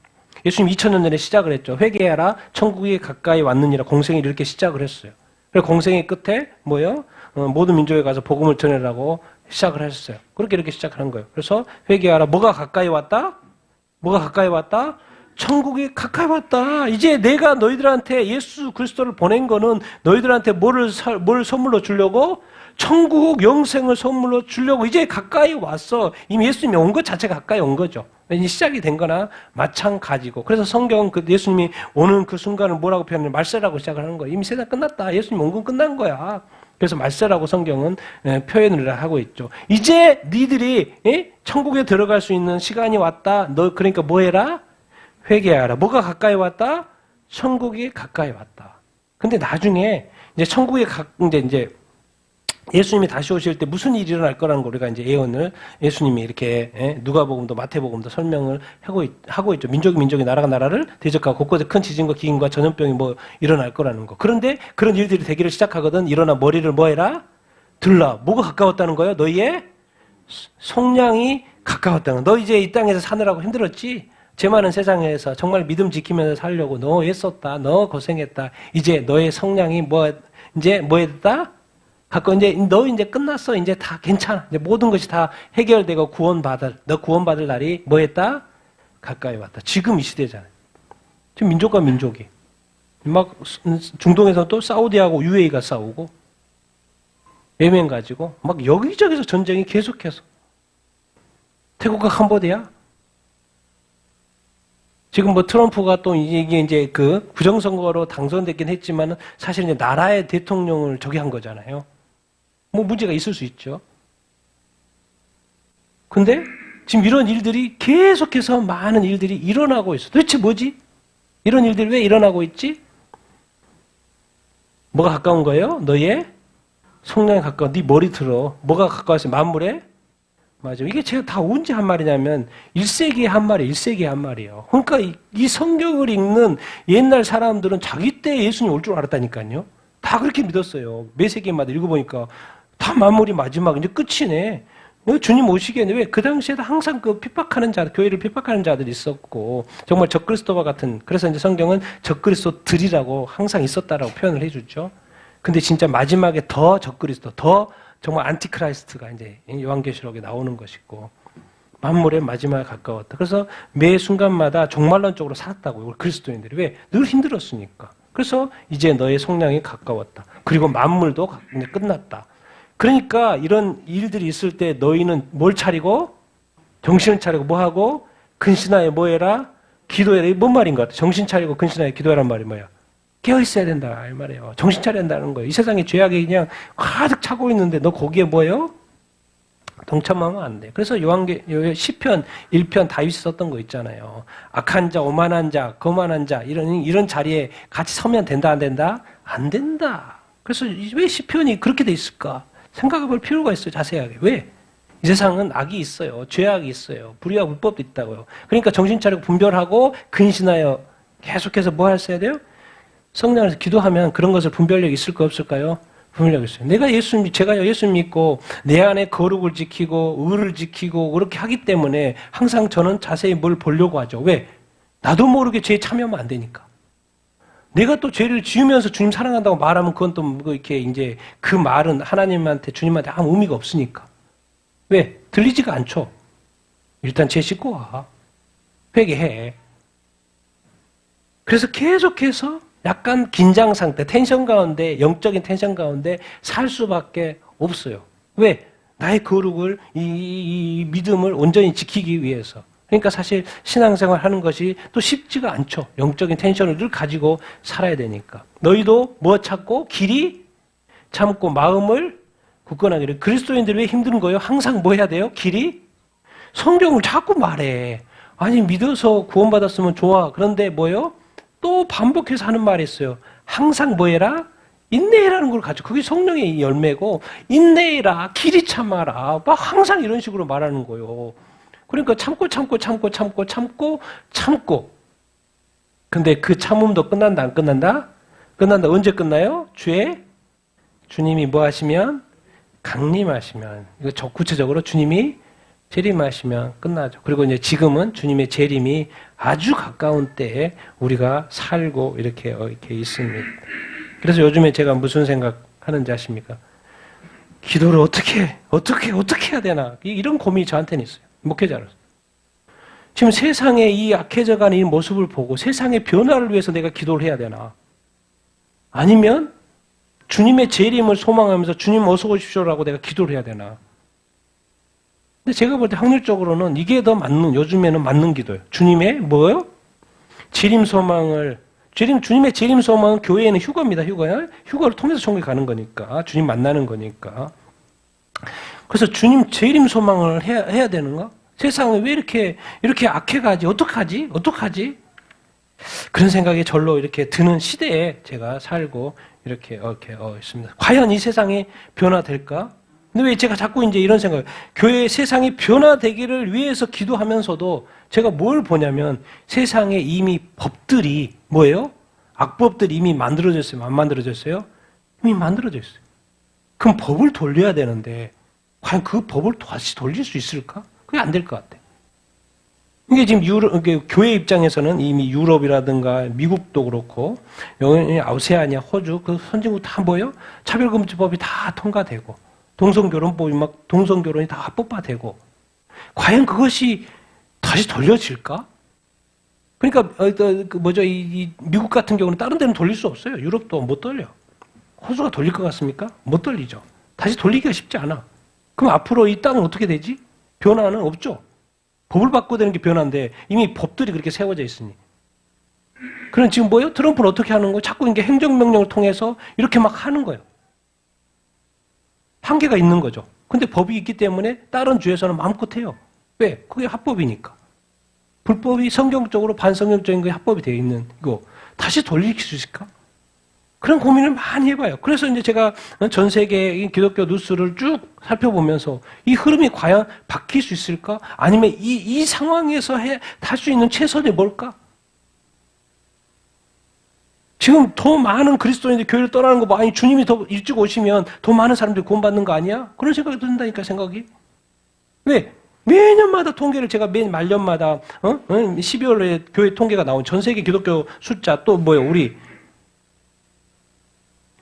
예수님 2000년 전에 시작을 했죠. 회개하라 천국이 가까이 왔느니라. 공생이 이렇게 시작을 했어요. 그래서 공생의 끝에 뭐요? 모든 민족에 가서 복음을 전해라고 시작을 했어요. 그렇게 이렇게 시작하는 거예요. 그래서 회개하라. 뭐가 가까이 왔다? 뭐가 가까이 왔다? 천국이 가까이 왔다. 이제 내가 너희들한테 예수 그리스도를 보낸 거는 너희들한테 뭘 선물로 주려고? 천국 영생을 선물로 주려고 이제 가까이 왔어. 이미 예수님이 온 것 자체가 가까이 온 거죠. 이제 시작이 된 거나 마찬가지고. 그래서 성경은 그 예수님이 오는 그 순간을 뭐라고 표현해요? 말세라고 시작을 하는 거예요. 이미 세상 끝났다. 예수님 온 건 끝난 거야. 그래서 말세라고 성경은 표현을 하고 있죠. 이제 니들이 천국에 들어갈 수 있는 시간이 왔다. 너 그러니까 뭐 해라? 회개하라. 뭐가 가까이 왔다? 천국이 가까이 왔다. 근데 나중에 이제 천국에 이제 예수님이 다시 오실 때 무슨 일이 일어날 거라는 거 우리가 이제 예언을 예수님이 이렇게 누가복음도 마태복음도 설명을 하고 있죠. 민족이 나라가 나라를 대적하고 곳곳에 큰 지진과 기근과 전염병이 뭐 일어날 거라는 거. 그런데 그런 일들이 되기를 시작하거든. 일어나 머리를 뭐 해라? 들라. 뭐가 가까웠다는 거예요? 너희의 속량이 가까웠다는 거. 너 이제 이 땅에서 사느라고 힘들었지? 죄 많은 세상에서 정말 믿음 지키면서 살려고 너 애썼다. 너 고생했다. 이제 너의 속량이 이제 뭐 했다? 갖고 너 이제 끝났어. 이제 다 괜찮아. 이제 모든 것이 다 해결되고 너 구원받을 날이 뭐 했다? 가까이 왔다. 지금 이 시대잖아요. 지금 민족과 민족이. 막 중동에서 또 사우디하고 UAE가 싸우고, 예멘 가지고, 막 여기저기서 전쟁이 계속해서. 태국과 캄보디아. 지금 뭐 트럼프가 또 이게 이제 그 부정선거로 당선됐긴 했지만 사실 이제 나라의 대통령을 저기 한 거잖아요. 뭐 문제가 있을 수 있죠. 근데 지금 이런 일들이 계속해서 많은 일들이 일어나고 있어. 도대체 뭐지? 이런 일들이 왜 일어나고 있지? 뭐가 가까운 거예요? 너의 속량에 가까운 네 머리 들어. 뭐가 가까워서 만물에? 맞아. 이게 제가 다 언제 한 말이냐면 1세기에 한 말이에요. 1세기에 한 말이에요. 그러니까 이 성경을 읽는 옛날 사람들은 자기 때 예수님 올 줄 알았다니까요. 다 그렇게 믿었어요. 매 세기마다 읽어보니까 다 만물이 마지막 이제 끝이네. 주님 오시겠네. 왜? 그 당시에도 항상 그 핍박하는 자들, 교회를 핍박하는 자들이 있었고 정말 적그리스도와 같은, 그래서 이제 성경은 적그리스도들이라고 항상 있었다라고 표현을 해주죠. 근데 진짜 마지막에 더 적그리스도, 더 정말 안티크라이스트가 이제 요한계시록에 나오는 것이고 만물의 마지막에 가까웠다. 그래서 매 순간마다 종말론적으로 살았다고 우리 그리스도인들이. 왜? 늘 힘들었으니까. 그래서 이제 너의 속량이 가까웠다. 그리고 만물도 이제 끝났다. 그러니까 이런 일들이 있을 때 너희는 뭘 차리고? 정신을 차리고 뭐 하고? 근신하여 뭐 해라? 기도해라. 이게 뭔 말인 것 같아? 정신 차리고 근신하여 기도해란 말이 뭐야? 깨어 있어야 된다 이 말이에요. 정신 차려야 된다는 거예요. 이 세상에 죄악이 그냥 가득 차고 있는데 너 거기에 뭐예요? 동참하면 안 돼. 그래서 시편 1편 다윗이 썼던 거 있잖아요. 악한 자, 오만한 자, 거만한 자 이런 자리에 같이 서면 된다 안 된다? 안 된다. 그래서 왜 시편이 그렇게 돼 있을까? 생각해 볼 필요가 있어요. 자세하게. 왜? 이 세상은 악이 있어요. 죄악이 있어요. 불의와 불법도 있다고요. 그러니까 정신 차리고 분별하고 근신하여 계속해서 뭐 하셔야 돼요? 성령에서 기도하면 그런 것을 분별력이 있을까 없을까요? 분별력이 있어요. 제가 예수 믿고 내 안에 거룩을 지키고 의를 지키고 그렇게 하기 때문에 항상 저는 자세히 뭘 보려고 하죠. 왜? 나도 모르게 죄에 참여하면 안 되니까. 내가 또 죄를 지으면서 주님 사랑한다고 말하면 그건 또 뭐 이렇게 이제 그 말은 하나님한테 주님한테 아무 의미가 없으니까. 왜? 들리지가 않죠. 일단 죄 씻고 와. 회개해. 그래서 계속해서 약간 긴장 상태, 텐션 가운데, 영적인 텐션 가운데 살 수밖에 없어요. 왜? 나의 거룩을, 이 믿음을 온전히 지키기 위해서. 그러니까 사실 신앙생활 하는 것이 또 쉽지가 않죠. 영적인 텐션을 늘 가지고 살아야 되니까. 너희도 뭐 찾고? 길이 참고 마음을 굳건하기를. 그리스도인들이 왜 힘든 거예요? 항상 뭐 해야 돼요? 길이? 성경을 자꾸 말해. 아니 믿어서 구원받았으면 좋아. 그런데 뭐예요? 또 반복해서 하는 말이 있어요. 항상 뭐 해라? 인내해라는 걸 가지고. 그게 성령의 열매고 인내해라. 길이 참아라. 막 항상 이런 식으로 말하는 거예요. 그러니까 참고. 근데 그 참음도 끝난다 안 끝난다? 끝난다. 언제 끝나요? 주님이 뭐 하시면? 강림하시면. 이거 구체적으로 주님이 재림하시면 끝나죠. 그리고 이제 지금은 주님의 재림이 아주 가까운 때에 우리가 살고 이렇게 있습니다. 그래서 요즘에 제가 무슨 생각하는지 아십니까? 기도를 어떻게 해야 되나? 이런 고민이 저한테는 있어요. 목회자로서. 지금 세상의 이 악해져가는 이 모습을 보고 세상의 변화를 위해서 내가 기도를 해야 되나? 아니면 주님의 재림을 소망하면서 주님 어서 오십시오라고 내가 기도를 해야 되나? 근데 제가 볼 때 확률적으로는 이게 더 요즘에는 맞는 기도예요. 주님의 뭐요? 재림 소망을, 주님의 재림 소망은 교회에는 휴거입니다. 휴거를 통해서 천국에 가는 거니까. 주님 만나는 거니까. 그래서 주님 재림 소망을 해야 되는가? 세상에 왜 이렇게 악해가지? 어떡하지? 그런 생각이 절로 이렇게 드는 시대에 제가 살고 이렇게 있습니다. 과연 이 세상이 변화될까? 근데 왜 제가 자꾸 이제 이런 생각을, 교회 세상이 변화되기를 위해서 기도하면서도 제가 뭘 보냐면 세상에 이미 법들이 뭐예요? 악법들이 이미 만들어졌어요? 안 만들어졌어요? 이미 만들어져 있어요. 그럼 법을 돌려야 되는데 과연 그 법을 다시 돌릴 수 있을까? 그게 안 될 것 같아요. 이게 지금 교회 입장에서는 이미 유럽이라든가 미국도 그렇고, 여기 아세아니아, 호주, 그 선진국 다 뭐예요? 차별금지법이 다 통과되고, 동성결혼이 다 합법화되고, 과연 그것이 다시 돌려질까? 그러니까, 이 미국 같은 경우는 다른 데는 돌릴 수 없어요. 유럽도 못 돌려. 호주가 돌릴 것 같습니까? 못 돌리죠. 다시 돌리기가 쉽지 않아. 그럼 앞으로 이 땅은 어떻게 되지? 변화는 없죠. 법을 바꿔야 되는 게 변화인데 이미 법들이 그렇게 세워져 있으니. 그럼 지금 뭐예요? 트럼프는 어떻게 하는 거예요? 자꾸 이게 행정명령을 통해서 이렇게 막 하는 거예요. 한계가 있는 거죠. 근데 법이 있기 때문에 다른 주에서는 마음껏 해요. 왜? 그게 합법이니까. 불법이 성경적으로 반성경적인 게 합법이 되어 있는 거 다시 돌릴 수 있을까? 그런 고민을 많이 해봐요. 그래서 이제 제가 전 세계 기독교 뉴스를 쭉 살펴보면서 이 흐름이 과연 바뀔 수 있을까? 아니면 이 상황에서 할 수 있는 최선이 뭘까? 지금 더 많은 그리스도인들이 교회를 떠나는 거 봐. 아니, 주님이 더 일찍 오시면 더 많은 사람들이 구원받는 거 아니야? 그런 생각이 든다니까, 생각이. 왜? 매년마다 통계를 제가 매 말년마다 12월에 교회 통계가 나온 전 세계 기독교 숫자 또 뭐예요? 우리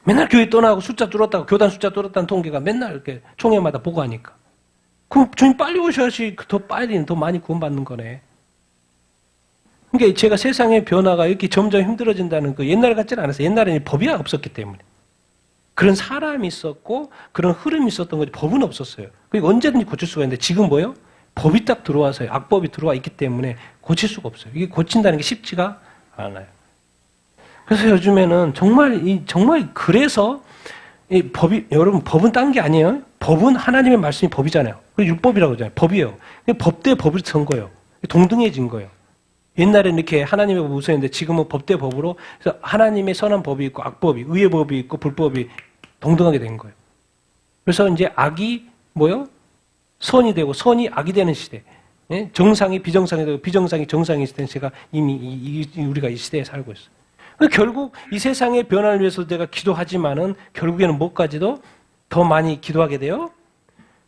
맨날 교회 떠나고 숫자 줄었다고 교단 숫자 줄었다는 통계가 맨날 이렇게 총회마다 보고하니까. 그럼 주님 빨리 오셔야지 더 빨리 더 많이 구원받는 거네. 그러니까 제가 세상의 변화가 이렇게 점점 힘들어진다는 거 옛날 같지는 않았어요. 옛날에는 법이 없었기 때문에. 그런 사람이 있었고 그런 흐름이 있었던 거지 법은 없었어요. 그리고 언제든지 고칠 수가 있는데 지금 뭐예요? 법이 딱 들어와서요. 악법이 들어와 있기 때문에 고칠 수가 없어요. 이게 고친다는 게 쉽지가 않아요. 그래서 요즘에는 정말 그래서 이 법이, 여러분 법은 딴 게 아니에요. 법은 하나님의 말씀이 법이잖아요. 그리고 율법이라고 하잖아요. 법이에요. 법 대 법을 선 거예요. 동등해진 거예요. 옛날에는 이렇게 하나님의 법을 우선했는데 지금은 법 대 법으로 그래서 하나님의 선한 법이 있고 악법이, 의의 법이 있고 불법이 동등하게 된 거예요. 그래서 이제 악이 뭐요? 선이 되고 선이 악이 되는 시대. 예? 정상이 비정상이 되고 비정상이 정상이 되는 시대가 이미 우리가 이 시대에 살고 있어요. 결국 이 세상의 변화를 위해서 내가 기도하지만은 결국에는 뭐까지도 더 많이 기도하게 돼요?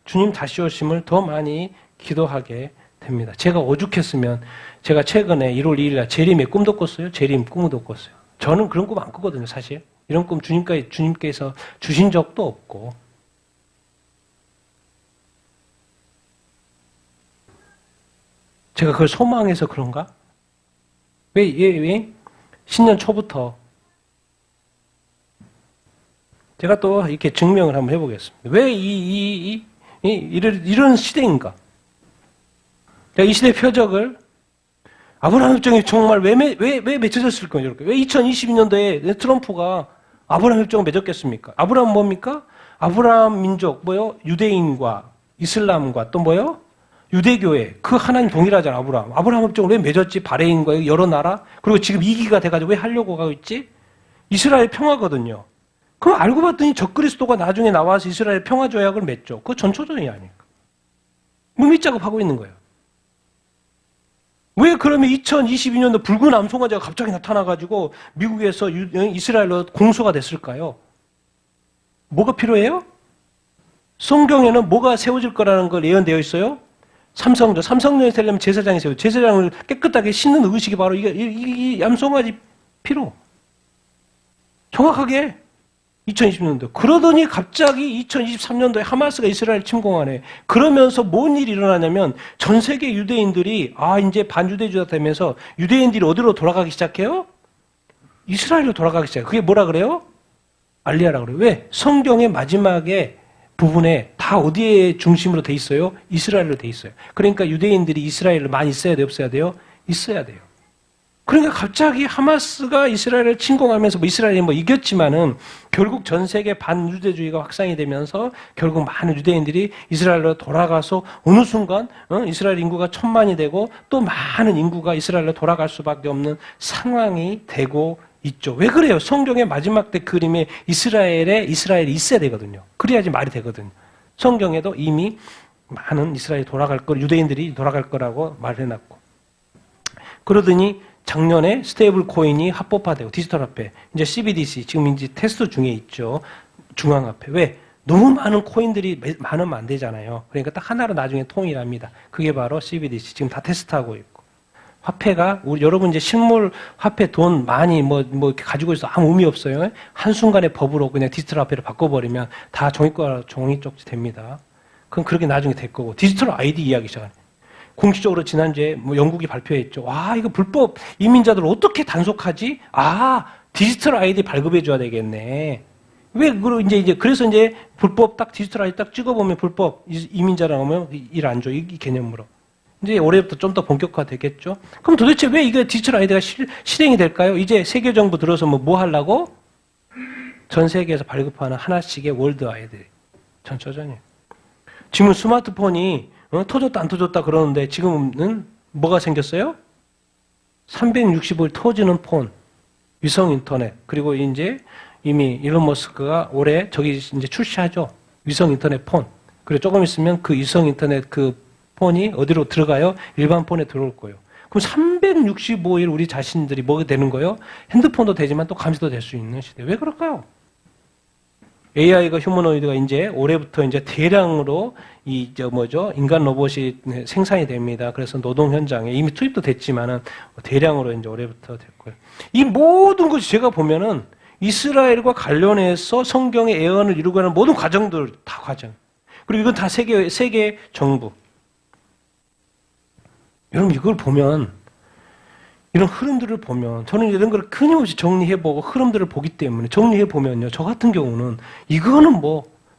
주님 다시 오심을 더 많이 기도하게 됩니다. 제가 오죽했으면 제가 최근에 1월 2일 날 재림의 꿈도 꿨어요. 재림 꿈도 꿨어요. 저는 그런 꿈 안 꾸거든요, 사실. 이런 꿈 주님께서 주신 적도 없고. 제가 그걸 소망해서 그런가? 왜? 신년 초부터 제가 또 이렇게 증명을 한번 해보겠습니다. 왜 이런 시대인가? 이 시대 표적을 아브라함 협정이 정말 왜 맺혀졌을 거예요? 왜 2022년도에 트럼프가 아브라함 협정을 맺었겠습니까? 아브라함 뭡니까? 아브라함 민족 뭐요? 유대인과 이슬람과 또 뭐요? 유대교회 그 하나님 동일하잖아. 아브라함 협정을 왜 맺었지? 바레인과 여러 나라 그리고 지금 2기가 돼가지고 왜 하려고 하고 있지? 이스라엘 평화거든요. 그럼 알고 봤더니 적그리스도가 나중에 나와서 이스라엘 평화 조약을 맺죠. 그거 전초전이 아닐까? 물밑 작업하고 있는 거예요. 왜 그러면 2022년도 붉은 암송아지가 갑자기 나타나가지고 미국에서 이스라엘로 공소가 됐을까요? 뭐가 필요해요? 성경에는 뭐가 세워질 거라는 걸 예언되어 있어요? 삼성전이 되려면 제사장이 있어요. 제사장을 깨끗하게 씻는 의식이 바로 이 암송아지 피로. 정확하게 2020년도. 그러더니 갑자기 2023년도에 하마스가 이스라엘 침공하네. 그러면서 뭔 일이 일어나냐면 전 세계 유대인들이 이제 반유대주의가 되면서 유대인들이 어디로 돌아가기 시작해요? 이스라엘로 돌아가기 시작해요. 그게 뭐라 그래요? 알리야라 그래요. 왜? 성경의 마지막에 부분에 다 어디에 중심으로 돼 있어요? 이스라엘로 돼 있어요. 그러니까 유대인들이 이스라엘로 많이 있어야 돼요? 없어야 돼요? 있어야 돼요. 그러니까 갑자기 하마스가 이스라엘을 침공하면서 이스라엘이 이겼지만은 결국 전 세계 반유대주의가 확산이 되면서 결국 많은 유대인들이 이스라엘로 돌아가서 어느 순간 이스라엘 인구가 1000만이 되고 또 많은 인구가 이스라엘로 돌아갈 수밖에 없는 상황이 되고 있죠. 왜 그래요? 성경의 마지막 때 그림에 이스라엘이 있어야 되거든요. 그래야지 말이 되거든요. 성경에도 이미 많은 이스라엘이 돌아갈 거, 유대인들이 돌아갈 거라고 말해놨고. 그러더니 작년에 스테이블 코인이 합법화되고 디지털 화폐, 이제 CBDC 지금 이제 테스트 중에 있죠. 중앙화폐. 왜? 너무 많은 코인들이 많으면 안 되잖아요. 그러니까 딱 하나로 나중에 통일합니다. 그게 바로 CBDC. 지금 다 테스트하고 있고. 화폐가 여러분 이제 실물 화폐 돈 많이 이렇게 가지고 있어 아무 의미 없어요. 한순간에 법으로 그냥 디지털 화폐를 바꿔버리면 다 종이 쪽지 됩니다. 그럼 그렇게 나중에 될 거고. 디지털 아이디 이야기 시작하네. 공식적으로 지난주에 영국이 발표했죠. 이거 불법 이민자들 어떻게 단속하지? 디지털 아이디 발급해 줘야 되겠네. 그래서 이제 불법 딱 디지털 아이디 딱 찍어보면 불법 이민자라고 하면 일 안 줘. 이 개념으로. 이제 올해부터 좀 더 본격화 되겠죠. 그럼 도대체 왜 이게 디지털 아이디가 실행이 될까요? 이제 세계 정부 들어서 뭐 하려고? 전 세계에서 발급하는 하나씩의 월드 아이디. 전처전이에요. 지금 스마트폰이 터졌다 안 터졌다 그러는데 지금은 뭐가 생겼어요? 365일 터지는 폰, 위성 인터넷, 그리고 이제 이미 일론 머스크가 올해 저기 이제 출시하죠. 위성 인터넷 폰. 그리고 조금 있으면 그 위성 인터넷 그 폰이 어디로 들어가요? 일반 폰에 들어올 거예요. 그럼 365일 우리 자신들이 뭐가 되는 거예요? 핸드폰도 되지만 또 감시도 될 수 있는 시대. 왜 그럴까요? AI가 휴머노이드가 이제 올해부터 이제 대량으로 인간 로봇이 생산이 됩니다. 그래서 노동 현장에 이미 투입도 됐지만은 대량으로 이제 올해부터 될 거예요. 이 모든 것이 제가 보면은 이스라엘과 관련해서 성경의 예언을 이루고 하는 모든 과정들 다 과정. 그리고 이건 다 세계 정부. 여러분 이걸 보면 이런 흐름들을 보면 저는 이런 걸 끊임없이 정리해보고 흐름들을 보기 때문에 정리해보면요. 저 같은 경우는 이거는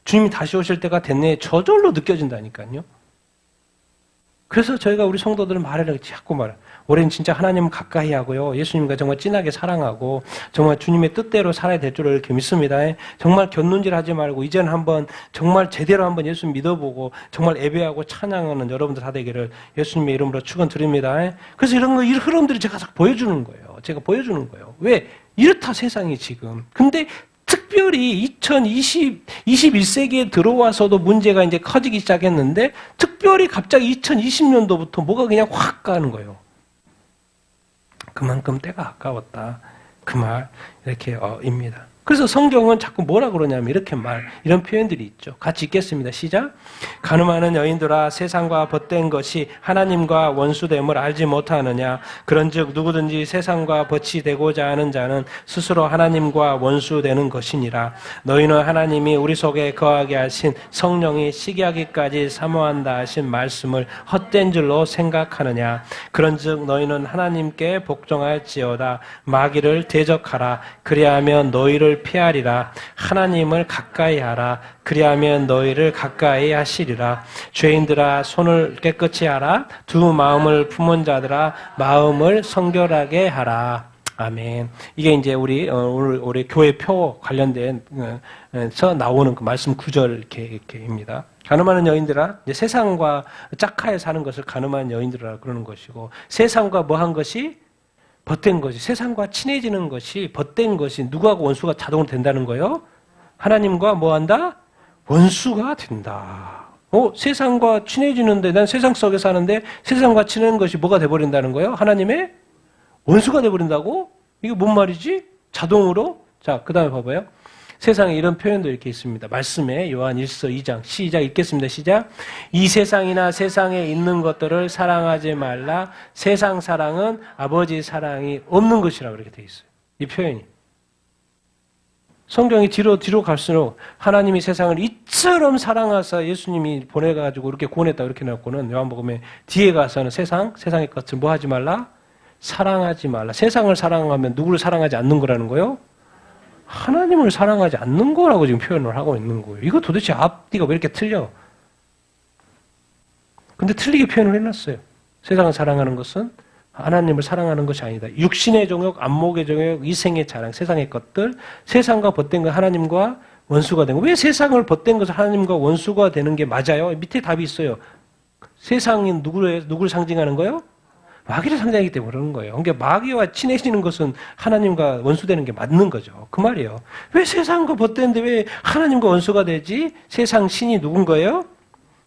주님이 다시 오실 때가 됐네 저절로 느껴진다니까요. 그래서 저희가 우리 성도들은 자꾸 말해. 올해는 진짜 하나님을 가까이 하고요. 예수님과 정말 진하게 사랑하고 정말 주님의 뜻대로 살아야 될 줄을 이렇게 믿습니다. 정말 곁눈질하지 말고 이제는 한번 정말 제대로 한번 예수 믿어보고 정말 예배하고 찬양하는 여러분들 다 되기를 예수님의 이름으로 축원드립니다. 그래서 이런 흐름들이 제가 딱 보여주는 거예요. 제가 보여주는 거예요. 왜? 이렇다 세상이 지금. 근데 특별히 21세기에 들어와서도 문제가 이제 커지기 시작했는데 특별히 갑자기 2020년도부터 뭐가 그냥 확 가는 거예요. 그만큼 때가 아까웠다. 그 말 이렇게 입니다. 그래서 성경은 자꾸 뭐라 그러냐면 이런 표현들이 있죠. 같이 읽겠습니다. 시작. 가늠하는 여인들아 세상과 벗된 것이 하나님과 원수됨을 알지 못하느냐. 그런즉 누구든지 세상과 벗이 되고자 하는 자는 스스로 하나님과 원수되는 것이니라. 너희는 하나님이 우리 속에 거하게 하신 성령이 시기하기까지 사모한다 하신 말씀을 헛된 줄로 생각하느냐. 그런즉 너희는 하나님께 복종할지어다. 마귀를 대적하라. 그리하면 너희를 피하리라. 하나님을 가까이 하라. 그리하면 너희를 가까이 하시리라. 죄인들아 손을 깨끗이 하라. 두 마음을 품은 자들아 마음을 성결하게 하라. 아멘. 이게 이제 우리 올해 교회 표 관련된서 나오는 그 말씀 구절 이렇게입니다. 가늠하는 여인들아 이제 세상과 짝하에 사는 것을 가늠하는 여인들이라 그러는 것이고 세상과 뭐한 것이 벗된 것이 세상과 친해지는 것이 벗된 것이 누구하고 원수가 자동으로 된다는 거예요? 하나님과 뭐한다? 원수가 된다. 세상과 친해지는데 난 세상 속에 사는데 세상과 친한 것이 뭐가 돼버린다는 거예요? 하나님의 원수가 돼버린다고? 이게 뭔 말이지? 자동으로? 자, 그 다음에 봐봐요. 세상에 이런 표현도 이렇게 있습니다. 말씀에 요한 1서 2장 시작 읽겠습니다. 시작. 이 세상이나 세상에 있는 것들을 사랑하지 말라. 세상 사랑은 아버지 사랑이 없는 것이라고 그렇게 되어 있어요. 이 표현이. 성경이 뒤로 갈수록 하나님이 세상을 이처럼 사랑하사 예수님이 보내가지고 이렇게 구원했다 이렇게 나왔고는 요한복음에 뒤에 가서는 세상의 것을 뭐 하지 말라? 사랑하지 말라. 세상을 사랑하면 누구를 사랑하지 않는 거라는 거요? 하나님을 사랑하지 않는 거라고 지금 표현을 하고 있는 거예요. 이거 도대체 앞뒤가 왜 이렇게 틀려? 근데 틀리게 표현을 해놨어요. 세상을 사랑하는 것은 하나님을 사랑하는 것이 아니다. 육신의 정욕, 안목의 정욕, 이생의 자랑, 세상의 것들, 세상과 벗된 것 하나님과 원수가 되는 거. 왜 세상을 벗된 것을 하나님과 원수가 되는 게 맞아요? 밑에 답이 있어요. 세상이 누구를 상징하는 거예요? 마귀를 상징하기 때문에 그러는 거예요. 그러니까 마귀와 친해지는 것은 하나님과 원수되는 게 맞는 거죠. 그 말이에요. 왜 세상과 벗대는데 왜 하나님과 원수가 되지? 세상 신이 누군 거예요?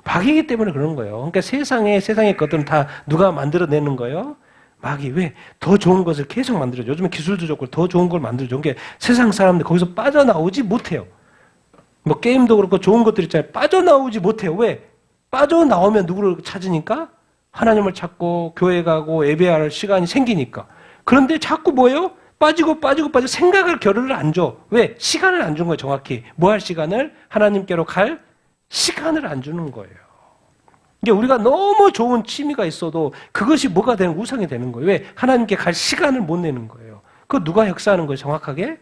마귀이기 때문에 그러는 거예요. 그러니까 세상의 것들은 다 누가 만들어내는 거예요? 마귀. 왜? 더 좋은 것을 계속 만들어줘. 요즘에 기술도 좋고 더 좋은 걸 만들어줘. 그러니까 세상 사람들 거기서 빠져나오지 못해요. 뭐 게임도 그렇고 좋은 것들 있잖아요. 빠져나오지 못해요. 왜? 빠져나오면 누구를 찾으니까? 하나님을 찾고 교회 가고 예배할 시간이 생기니까. 그런데 자꾸 뭐예요? 빠지고 생각을 겨를을 안 줘. 왜? 시간을 안 준 거예요. 정확히. 뭐 할 시간을? 하나님께로 갈 시간을 안 주는 거예요. 이게 우리가 너무 좋은 취미가 있어도 그것이 뭐가 되는 우상이 되는 거예요. 왜? 하나님께 갈 시간을 못 내는 거예요. 그거 누가 역사하는 거예요? 정확하게?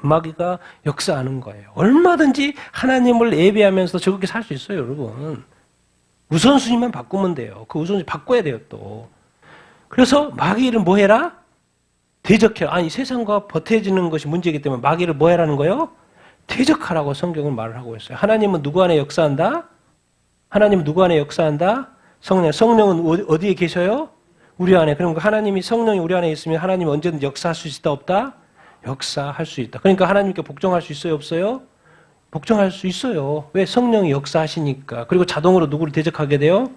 마귀가 역사하는 거예요. 얼마든지 하나님을 예배하면서 저렇게 살 수 있어요, 여러분. 우선순위만 바꾸면 돼요. 그 우선순위 바꿔야 돼요, 또. 그래서 마귀를 뭐 해라? 대적해라. 아니, 세상과 버텨지는 것이 문제이기 때문에 마귀를 뭐 해라는 거예요? 대적하라고 성경은 말을 하고 있어요. 하나님은 누구 안에 역사한다? 하나님은 누구 안에 역사한다? 성령은 어디에 계셔요? 우리 안에. 그럼 하나님이 성령이 우리 안에 있으면 하나님이 언제든지 역사할 수 있다, 없다? 역사할 수 있다. 그러니까 하나님께 복종할 수 있어요, 없어요? 복종할 수 있어요. 왜? 성령이 역사하시니까. 그리고 자동으로 누구를 대적하게 돼요?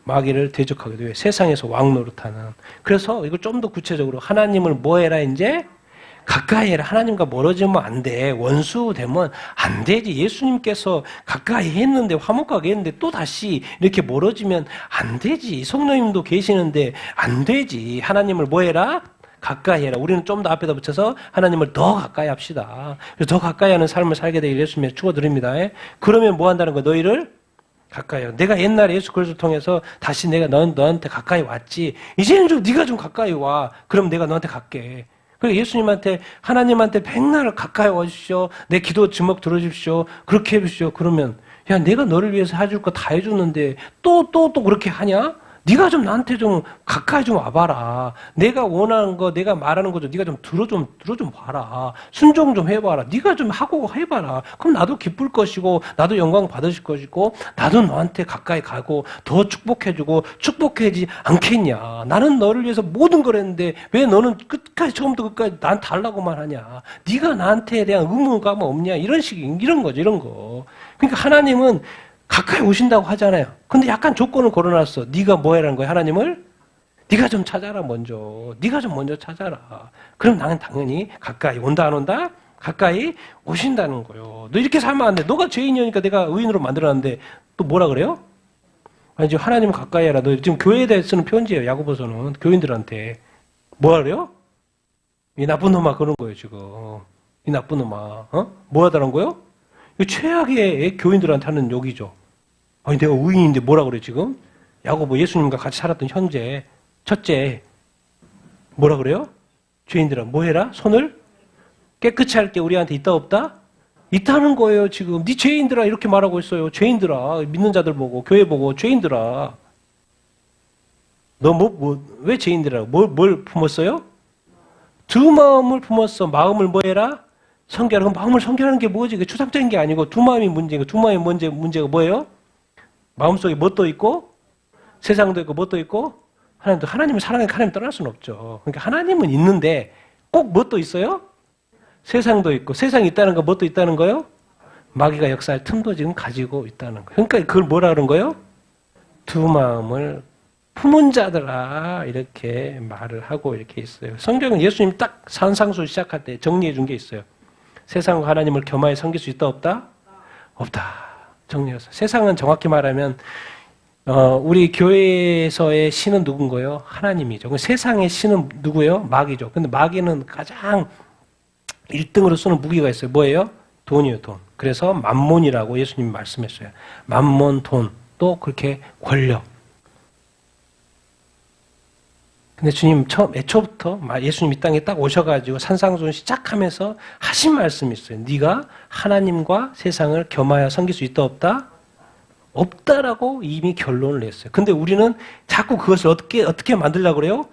마귀를 대적하게 돼요. 세상에서 왕노릇하는. 그래서 이걸 좀 더 구체적으로 하나님을 뭐 해라 이제? 가까이 해라. 하나님과 멀어지면 안 돼. 원수 되면 안 되지. 예수님께서 가까이 했는데 화목하게 했는데 또 다시 이렇게 멀어지면 안 되지. 성령님도 계시는데 안 되지. 하나님을 뭐 해라? 가까이 해라. 우리는 좀 더 앞에다 붙여서 하나님을 더 가까이 합시다. 그래서 더 가까이 하는 삶을 살게 되기를 예수님의 축원드립니다. 그러면 뭐 한다는 거야? 너희를 가까이 해. 내가 옛날에 예수 그리스도를 통해서 다시 내가 너한테 가까이 왔지. 이제는 좀 네가 좀 가까이 와. 그럼 내가 너한테 갈게. 그리고 예수님한테 하나님한테 백날 가까이 와주십시오. 내 기도 제목 들어주십시오. 그렇게 해주십시오. 그러면 야 내가 너를 위해서 해줄 거 다 해줬는데 또 그렇게 하냐? 네가 좀 나한테 좀 가까이 좀 와봐라. 내가 원하는 거, 내가 말하는 거 좀 네가 좀 들어 좀 봐라. 순종 좀 해봐라. 네가 좀 하고 해봐라. 그럼 나도 기쁠 것이고, 나도 영광 받으실 것이고, 나도 너한테 가까이 가고 더 축복해주고 축복하지 않겠냐. 나는 너를 위해서 모든 걸 했는데 왜 너는 끝까지 처음부터 끝까지 난 달라고만 하냐. 네가 나한테 대한 의무감 없냐. 이런 거죠. 이런 거. 그러니까 하나님은 가까이 오신다고 하잖아요. 근데 약간 조건을 걸어놨어. 네가 뭐 해라는 거야, 하나님을? 네가 좀 찾아라, 먼저. 네가 좀 먼저 찾아라. 그럼 나는 당연히 가까이 온다, 안 온다? 가까이 오신다는 거예요. 너 이렇게 살면 안 돼. 너가 죄인이니까 내가 의인으로 만들어놨는데 또 뭐라 그래요? 아니, 지금 하나님 가까이 해라. 너 지금 교회에 대해 쓰는 편지예요, 야고보서는. 교인들한테. 뭐라 그래요? 이 나쁜 놈아, 그런 거예요, 지금. 이 나쁜 놈아. 뭐 하다는 거예요? 최악의 교인들한테 하는 욕이죠. 아니, 내가 의인인데 뭐라 그래, 지금? 야고보 예수님과 같이 살았던 현재, 첫째, 뭐라 그래요? 죄인들아, 뭐 해라? 손을 깨끗이 할 게 우리한테 있다, 없다? 있다는 거예요, 지금. 네 죄인들아, 이렇게 말하고 있어요. 죄인들아, 믿는 자들 보고, 교회 보고, 죄인들아. 너 왜 죄인들아? 뭘 품었어요? 두 마음을 품었어. 마음을 뭐 해라? 성결하고 마음을 성결하는 게 뭐지? 그 추상적인 게 아니고 두 마음이 문제고 두 마음이 문제가 뭐예요? 마음속에 뭣도 있고 세상도 있고 뭣도 있고 하나님을 사랑하는 하나님 떠날 수는 없죠. 그러니까 하나님은 있는데 꼭 뭣도 있어요? 세상도 있고 세상이 있다는 거 뭣도 있다는 거요? 마귀가 역사할 틈도 지금 가지고 있다는 거예요. 그러니까 그걸 뭐라 그런 거예요? 두 마음을 품은 자들아 이렇게 말을 하고 이렇게 있어요. 성경은 예수님이 딱 산상수 시작할 때 정리해 준 게 있어요. 세상과 하나님을 겸하여 섬길 수 있다 없다? 없다. 정리해서. 세상은 정확히 말하면 우리 교회에서의 신은 누군가요? 하나님이죠. 세상의 신은 누구예요? 마귀죠. 근데 마귀는 가장 1등으로 쓰는 무기가 있어요. 뭐예요? 돈이에요, 돈. 그래서 만몬이라고 예수님이 말씀했어요. 만몬, 돈, 또 그렇게 권력. 근데 주님 애초부터 예수님 이 땅에 딱 오셔가지고 산상수훈 시작하면서 하신 말씀이 있어요. 네가 하나님과 세상을 겸하여 섬길 수 있다 없다? 없다라고 이미 결론을 냈어요. 근데 우리는 자꾸 그것을 어떻게 만들려고 그래요?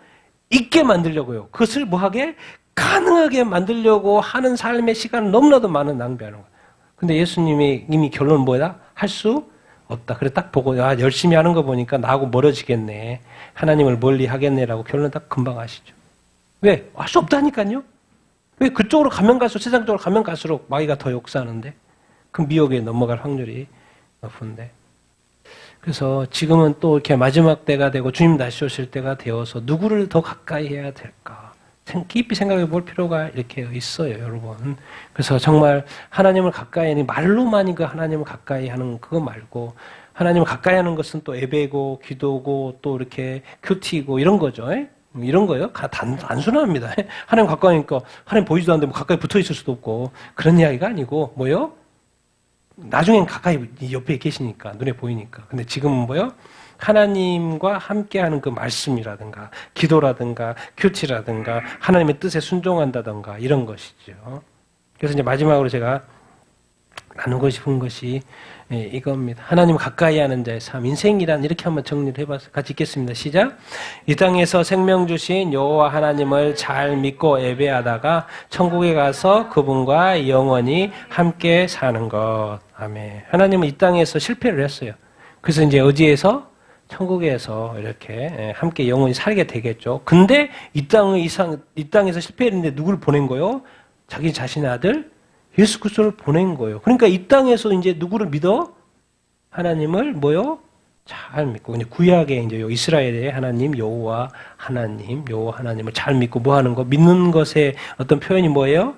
있게 만들려고요. 그것을 뭐하게? 가능하게 만들려고 하는 삶의 시간을 너무나도 많은 낭비하는 거예요. 근데 예수님이 이미 결론은 뭐야? 할 수 없다. 그래 딱 보고 열심히 하는 거 보니까 나하고 멀어지겠네. 하나님을 멀리 하겠네라고 결론 딱 금방 하시죠. 왜? 할 수 없다니까요. 왜? 그쪽으로 가면 갈수록 세상 쪽으로 가면 갈수록 마귀가 더 역사하는데 그 미혹에 넘어갈 확률이 높은데. 그래서 지금은 또 이렇게 마지막 때가 되고 주님 다시 오실 때가 되어서 누구를 더 가까이 해야 될까? 깊이 생각해 볼 필요가 이렇게 있어요, 여러분. 그래서 정말 하나님을 가까이 하는, 말로만 그 하나님을 가까이 하는 그거 말고, 하나님을 가까이 하는 것은 또 예배고, 기도고, 또 이렇게 큐티고, 이런 거죠. 이런 거요? 단순합니다. 하나님 가까이 하니까, 하나님 보이지도 않는데 뭐 가까이 붙어 있을 수도 없고, 그런 이야기가 아니고, 뭐요? 나중엔 가까이 옆에 계시니까, 눈에 보이니까. 근데 지금은 뭐요? 하나님과 함께하는 그 말씀이라든가 기도라든가 큐티라든가 하나님의 뜻에 순종한다든가 이런 것이죠. 그래서 이제 마지막으로 제가 나누고 싶은 것이 이겁니다. 하나님 가까이 하는 자의 삶, 인생이란 이렇게 한번 정리를 해봐서 같이 읽겠습니다. 시작. 이 땅에서 생명 주신 여호와 하나님을 잘 믿고 예배하다가 천국에 가서 그분과 영원히 함께 사는 것. 아멘. 하나님은 이 땅에서 실패를 했어요. 그래서 이제 어디에서? 천국에서 이렇게 함께 영원히 살게 되겠죠. 근데 이 땅에서 실패했는데 누구를 보낸 거요? 자기 자신의 아들 예수 그리스도를 보낸 거예요. 그러니까 이 땅에서 이제 누구를 믿어? 하나님을 뭐요? 잘 믿고 이제 구약의 이제 이스라엘의 하나님 여호와 하나님을 잘 믿고 뭐 하는 거? 믿는 것의 어떤 표현이 뭐예요?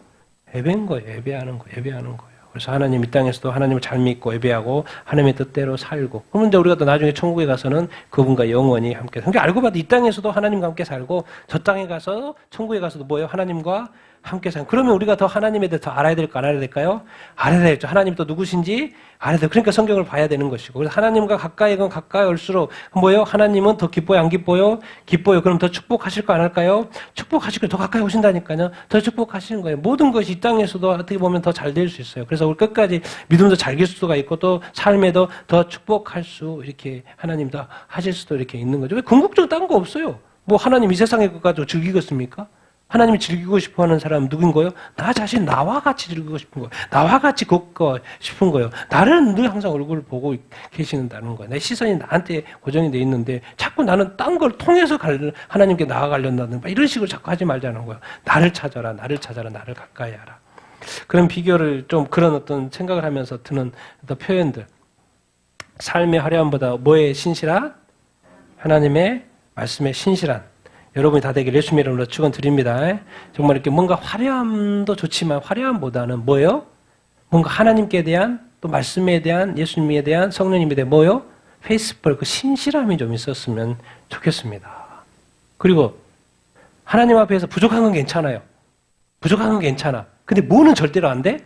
예배인 거예요. 예배하는 거예요. 그래서 하나님 이 땅에서도 하나님을 잘 믿고 예배하고 하나님의 뜻대로 살고 그러면 이제 우리가 또 나중에 천국에 가서는 그분과 영원히 함께 그러니까 알고 봐도 이 땅에서도 하나님과 함께 살고 저 땅에 가서 천국에 가서도 뭐예요? 하나님과 함께 살고 그러면 우리가 더 하나님에 대해 더 알아야 될까 안 알아야 될까요? 알아야 되죠. 하나님 또 누구신지 알아야 돼요. 그러니까 성경을 봐야 되는 것이고 그래서 하나님과 가까이 올수록 뭐예요? 하나님은 더 기뻐요? 안 기뻐요? 기뻐요. 그럼 더 축복하실 거 안 할까요? 축복하실 거 더 가까이 오신다니까요. 더 축복하시는 거예요. 모든 것이 이 땅에서도 어떻게 보면 더 잘 될 수 있어요. 그래서 우리 끝까지 믿음도 잘 길 수가 있고 또 삶에도 더 축복할 수 이렇게 하나님 더 하실 수도 이렇게 있는 거죠. 왜 궁극적으로 딴 거 없어요. 뭐 하나님 이 세상의 것 가지고 즐기겠습니까? 하나님이 즐기고 싶어 하는 사람은 누군 거예요? 나 자신 나와 같이 즐기고 싶은 거예요. 나와 같이 걷고 싶은 거예요. 나를 늘 항상 얼굴을 보고 계시는다는 거예요. 내 시선이 나한테 고정이 돼 있는데 자꾸 나는 딴 걸 통해서 하나님께 나아가려는 이런 식으로 자꾸 하지 말자는 거예요. 나를 찾아라, 나를 가까이 하라. 그런 비교를 좀 그런 어떤 생각을 하면서 드는 어떤 표현들. 삶의 화려함보다 뭐에 신실한? 하나님의 말씀에 신실한. 여러분이 다 되길 예수님 이름으로 축원드립니다. 정말 이렇게 뭔가 화려함도 좋지만 화려함보다는 뭐예요? 뭔가 하나님께 대한 또 말씀에 대한 예수님에 대한 성령님에 대한 뭐예요? 페이스풀 그 신실함이 좀 있었으면 좋겠습니다. 그리고 하나님 앞에서 부족한 건 괜찮아요. 부족한 건 괜찮아. 근데 뭐는 절대로 안 돼?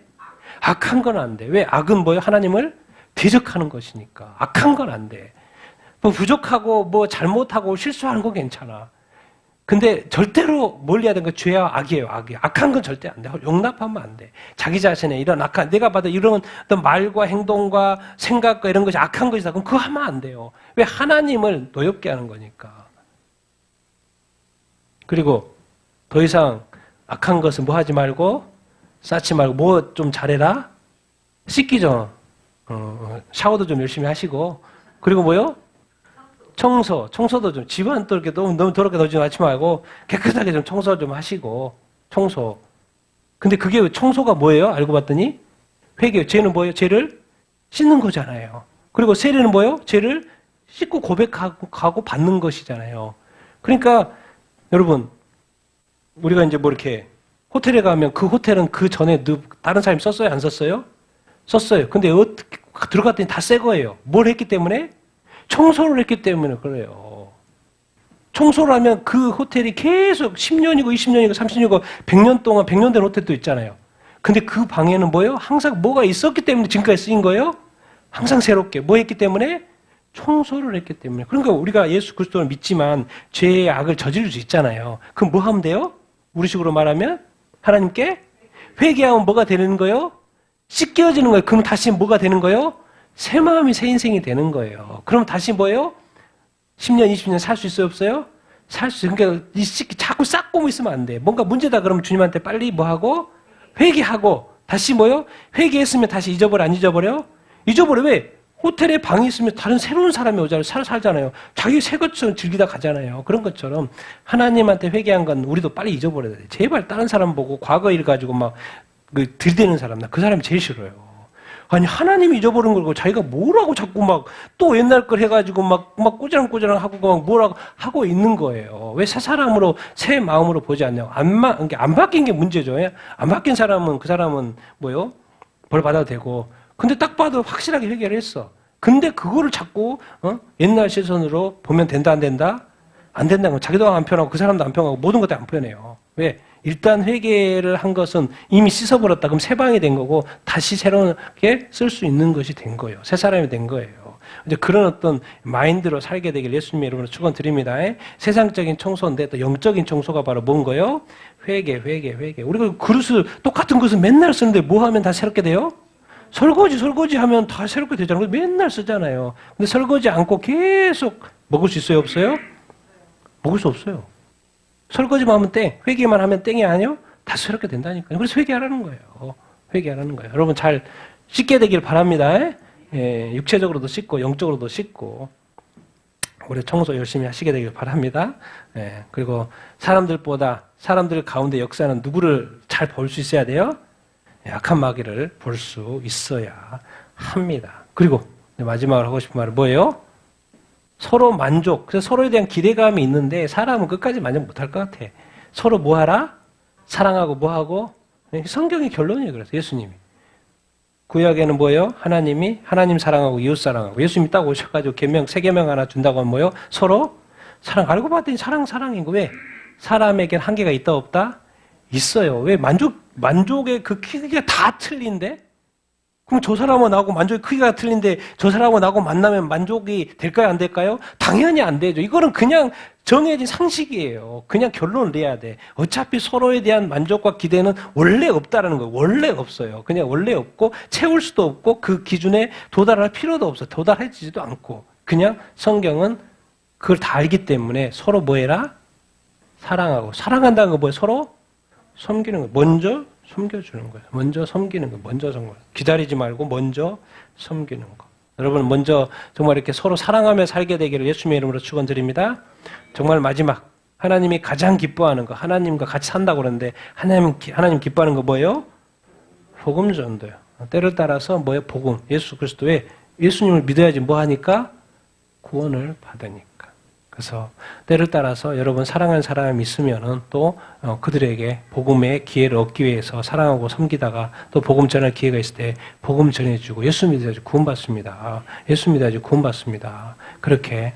악한 건 안 돼. 왜? 악은 뭐예요? 하나님을 대적하는 것이니까. 악한 건 안 돼. 뭐 부족하고 뭐 잘못하고 실수하는 건 괜찮아. 근데 절대로 멀리해야 되는 건 죄와 악이에요. 악한 건 절대 안 돼. 용납하면 안 돼. 자기 자신의 이런 악한, 내가 봐도 이런 어떤 말과 행동과 생각과 이런 것이 악한 것이다. 그럼 그거 하면 안 돼요. 왜? 하나님을 노엽게 하는 거니까. 그리고 더 이상 악한 것은 뭐 하지 말고, 쌓지 말고, 뭐 좀 잘해라? 씻기죠. 샤워도 좀 열심히 하시고. 그리고 뭐요? 청소도 좀, 집안 또 이렇게 너무 더럽게 넣지 말고, 깨끗하게 좀 청소 좀 하시고, 청소. 근데 그게 청소가 뭐예요? 알고 봤더니? 회개요. 죄는 뭐예요? 죄를 씻는 거잖아요. 그리고 세례는 뭐예요? 죄를 씻고 고백하고 받는 것이잖아요. 그러니까, 여러분, 우리가 이제 뭐 이렇게 호텔에 가면 그 호텔은 그 전에 다른 사람이 썼어요? 안 썼어요? 썼어요. 근데 어떻게 들어갔더니 다 새 거예요. 뭘 했기 때문에? 청소를 했기 때문에 그래요. 청소를 하면 그 호텔이 계속 10년이고 20년이고 30년이고 100년 동안 100년 된 호텔도 있잖아요. 근데 그 방에는 뭐예요? 항상 뭐가 있었기 때문에 지금까지 쓰인 거예요? 항상 새롭게. 뭐 했기 때문에? 청소를 했기 때문에. 그러니까 우리가 예수 그리스도를 믿지만 죄의 악을 저지를 수 있잖아요. 그럼 뭐 하면 돼요? 우리식으로 말하면 하나님께 회개하면 뭐가 되는 거예요? 씻겨지는 거예요. 그럼 다시 뭐가 되는 거예요? 새 마음이 새 인생이 되는 거예요. 그럼 다시 뭐예요? 10년, 20년 살 수 있어요? 없어요? 살 수 있어요. 그러니까 자꾸 싹고 있으면 안 돼. 뭔가 문제다 그러면 주님한테 빨리 뭐 하고? 회개하고 다시 뭐요? 회개했으면 다시 잊어버려 안 잊어버려? 잊어버려. 왜? 호텔에 방이 있으면 다른 새로운 사람이 오잖아요. 살잖아요. 자기 새 것처럼 즐기다 가잖아요. 그런 것처럼 하나님한테 회개한 건 우리도 빨리 잊어버려야 돼. 제발 다른 사람 보고 과거 일 가지고 막 들이대는 사람, 그 사람이 제일 싫어요. 아니 하나님이 잊어버린 걸고 자기가 뭐라고 자꾸 막 또 옛날 걸 해가지고 막 꼬지랑꼬지랑 하고 막 뭐라고 하고 있는 거예요. 왜 새 사람으로 새 마음으로 보지 않냐고. 안 바뀐 게 문제죠. 안 바뀐 사람은 그 사람은 뭐요? 벌 받아도 되고. 근데 딱 봐도 확실하게 회개를 했어. 근데 그거를 자꾸 옛날 시선으로 보면 된다 안 된다? 안 된다는 거. 자기도 안 편하고 그 사람도 안 편하고 모든 것도 안 편해요. 왜? 일단 회개를 한 것은 이미 씻어버렸다. 그럼 새 방이 된 거고 다시 새롭게 쓸 수 있는 것이 된 거예요. 새 사람이 된 거예요. 이제 그런 어떤 마인드로 살게 되길 예수님의 이름으로 축원드립니다. 세상적인 청소인데 또 영적인 청소가 바로 뭔 거예요? 회개. 우리가 그릇을 똑같은 것을 맨날 쓰는데 뭐 하면 다 새롭게 돼요? 설거지 하면 다 새롭게 되잖아요. 맨날 쓰잖아요. 근데 설거지 않고 계속 먹을 수 있어요? 없어요? 먹을 수 없어요. 설거지만 하면 땡, 회개만 하면 땡이 아니요? 다 새롭게 된다니까요. 그래서 회개하라는 거예요. 회개하라는 거예요. 여러분 잘 씻게 되길 바랍니다. 예, 육체적으로도 씻고 영적으로도 씻고 올해 청소 열심히 하시게 되길 바랍니다. 예, 그리고 사람들 가운데 역사는 누구를 잘 볼 수 있어야 돼요? 악한 마귀를 볼 수 있어야 합니다. 그리고 마지막으로 하고 싶은 말은 뭐예요? 서로 만족. 그래서 서로에 대한 기대감이 있는데 사람은 끝까지 만족 못할 것 같아. 서로 뭐하라? 사랑하고 뭐하고? 성경의 결론이에요. 그래서 예수님이. 구약에는 뭐예요? 하나님 사랑하고 이웃 사랑하고. 예수님이 딱 오셔가지고 세 계명 하나 준다고 하면 뭐예요? 서로 사랑. 알고 봤더니 사랑인 거. 왜? 사람에겐 한계가 있다 없다? 있어요. 왜? 만족의 그 크기가 다 틀린데? 그럼 저 사람하고 나하고 만족의 크기가 틀린데 저 사람하고 나하고 만나면 만족이 될까요? 안 될까요? 당연히 안 되죠. 이거는 그냥 정해진 상식이에요. 그냥 결론을 내야 돼. 어차피 서로에 대한 만족과 기대는 원래 없다라는 거예요. 원래 없어요. 그냥 원래 없고 채울 수도 없고 그 기준에 도달할 필요도 없어. 도달해지지도 않고. 그냥 성경은 그걸 다 알기 때문에 서로 뭐 해라? 사랑하고. 사랑한다는 거 뭐예요? 서로 섬기는 거예요. 먼저 섬겨주는 거예요. 먼저 섬기는 거예요. 먼저 섬기는 거예요. 기다리지 말고 먼저 섬기는 거. 여러분 먼저 정말 이렇게 서로 사랑하며 살게 되기를 예수님의 이름으로 축원드립니다. 정말 마지막 하나님이 가장 기뻐하는 거, 하나님과 같이 산다고 그러는데 하나님 기뻐하는 거 뭐예요? 복음 전도요. 때를 따라서 뭐예요? 복음. 예수 그리스도의 예수님을 믿어야지 뭐 하니까 구원을 받으니까. 그래서 때를 따라서 여러분 사랑하는 사람이 있으면은 또 그들에게 복음의 기회를 얻기 위해서 사랑하고 섬기다가 또 복음 전할 기회가 있을 때 복음 전해주고 예수 믿어야지 구원받습니다. 예수 믿어야지 구원받습니다. 그렇게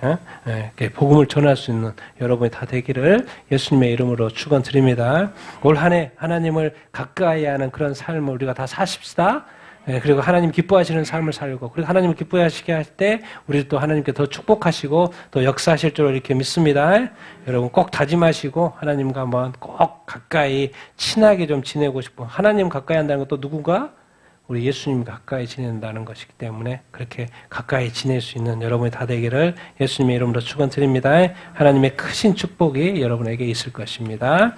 복음을 전할 수 있는 여러분이 다 되기를 예수님의 이름으로 축원드립니다. 올 한 해 하나님을 가까이 하는 그런 삶을 우리가 다 사십시다. 그리고 하나님 기뻐하시는 삶을 살고 그리고 하나님을 기뻐하시게 할 때 우리 또 하나님께 더 축복하시고 또 역사하실 줄 이렇게 믿습니다. 여러분 꼭 다짐하시고 하나님과 한번 꼭 가까이 친하게 좀 지내고 싶어. 하나님 가까이 한다는 것도 누군가? 우리 예수님 가까이 지낸다는 것이기 때문에 그렇게 가까이 지낼 수 있는 여러분이 다 되기를 예수님의 이름으로 축원드립니다. 하나님의 크신 축복이 여러분에게 있을 것입니다.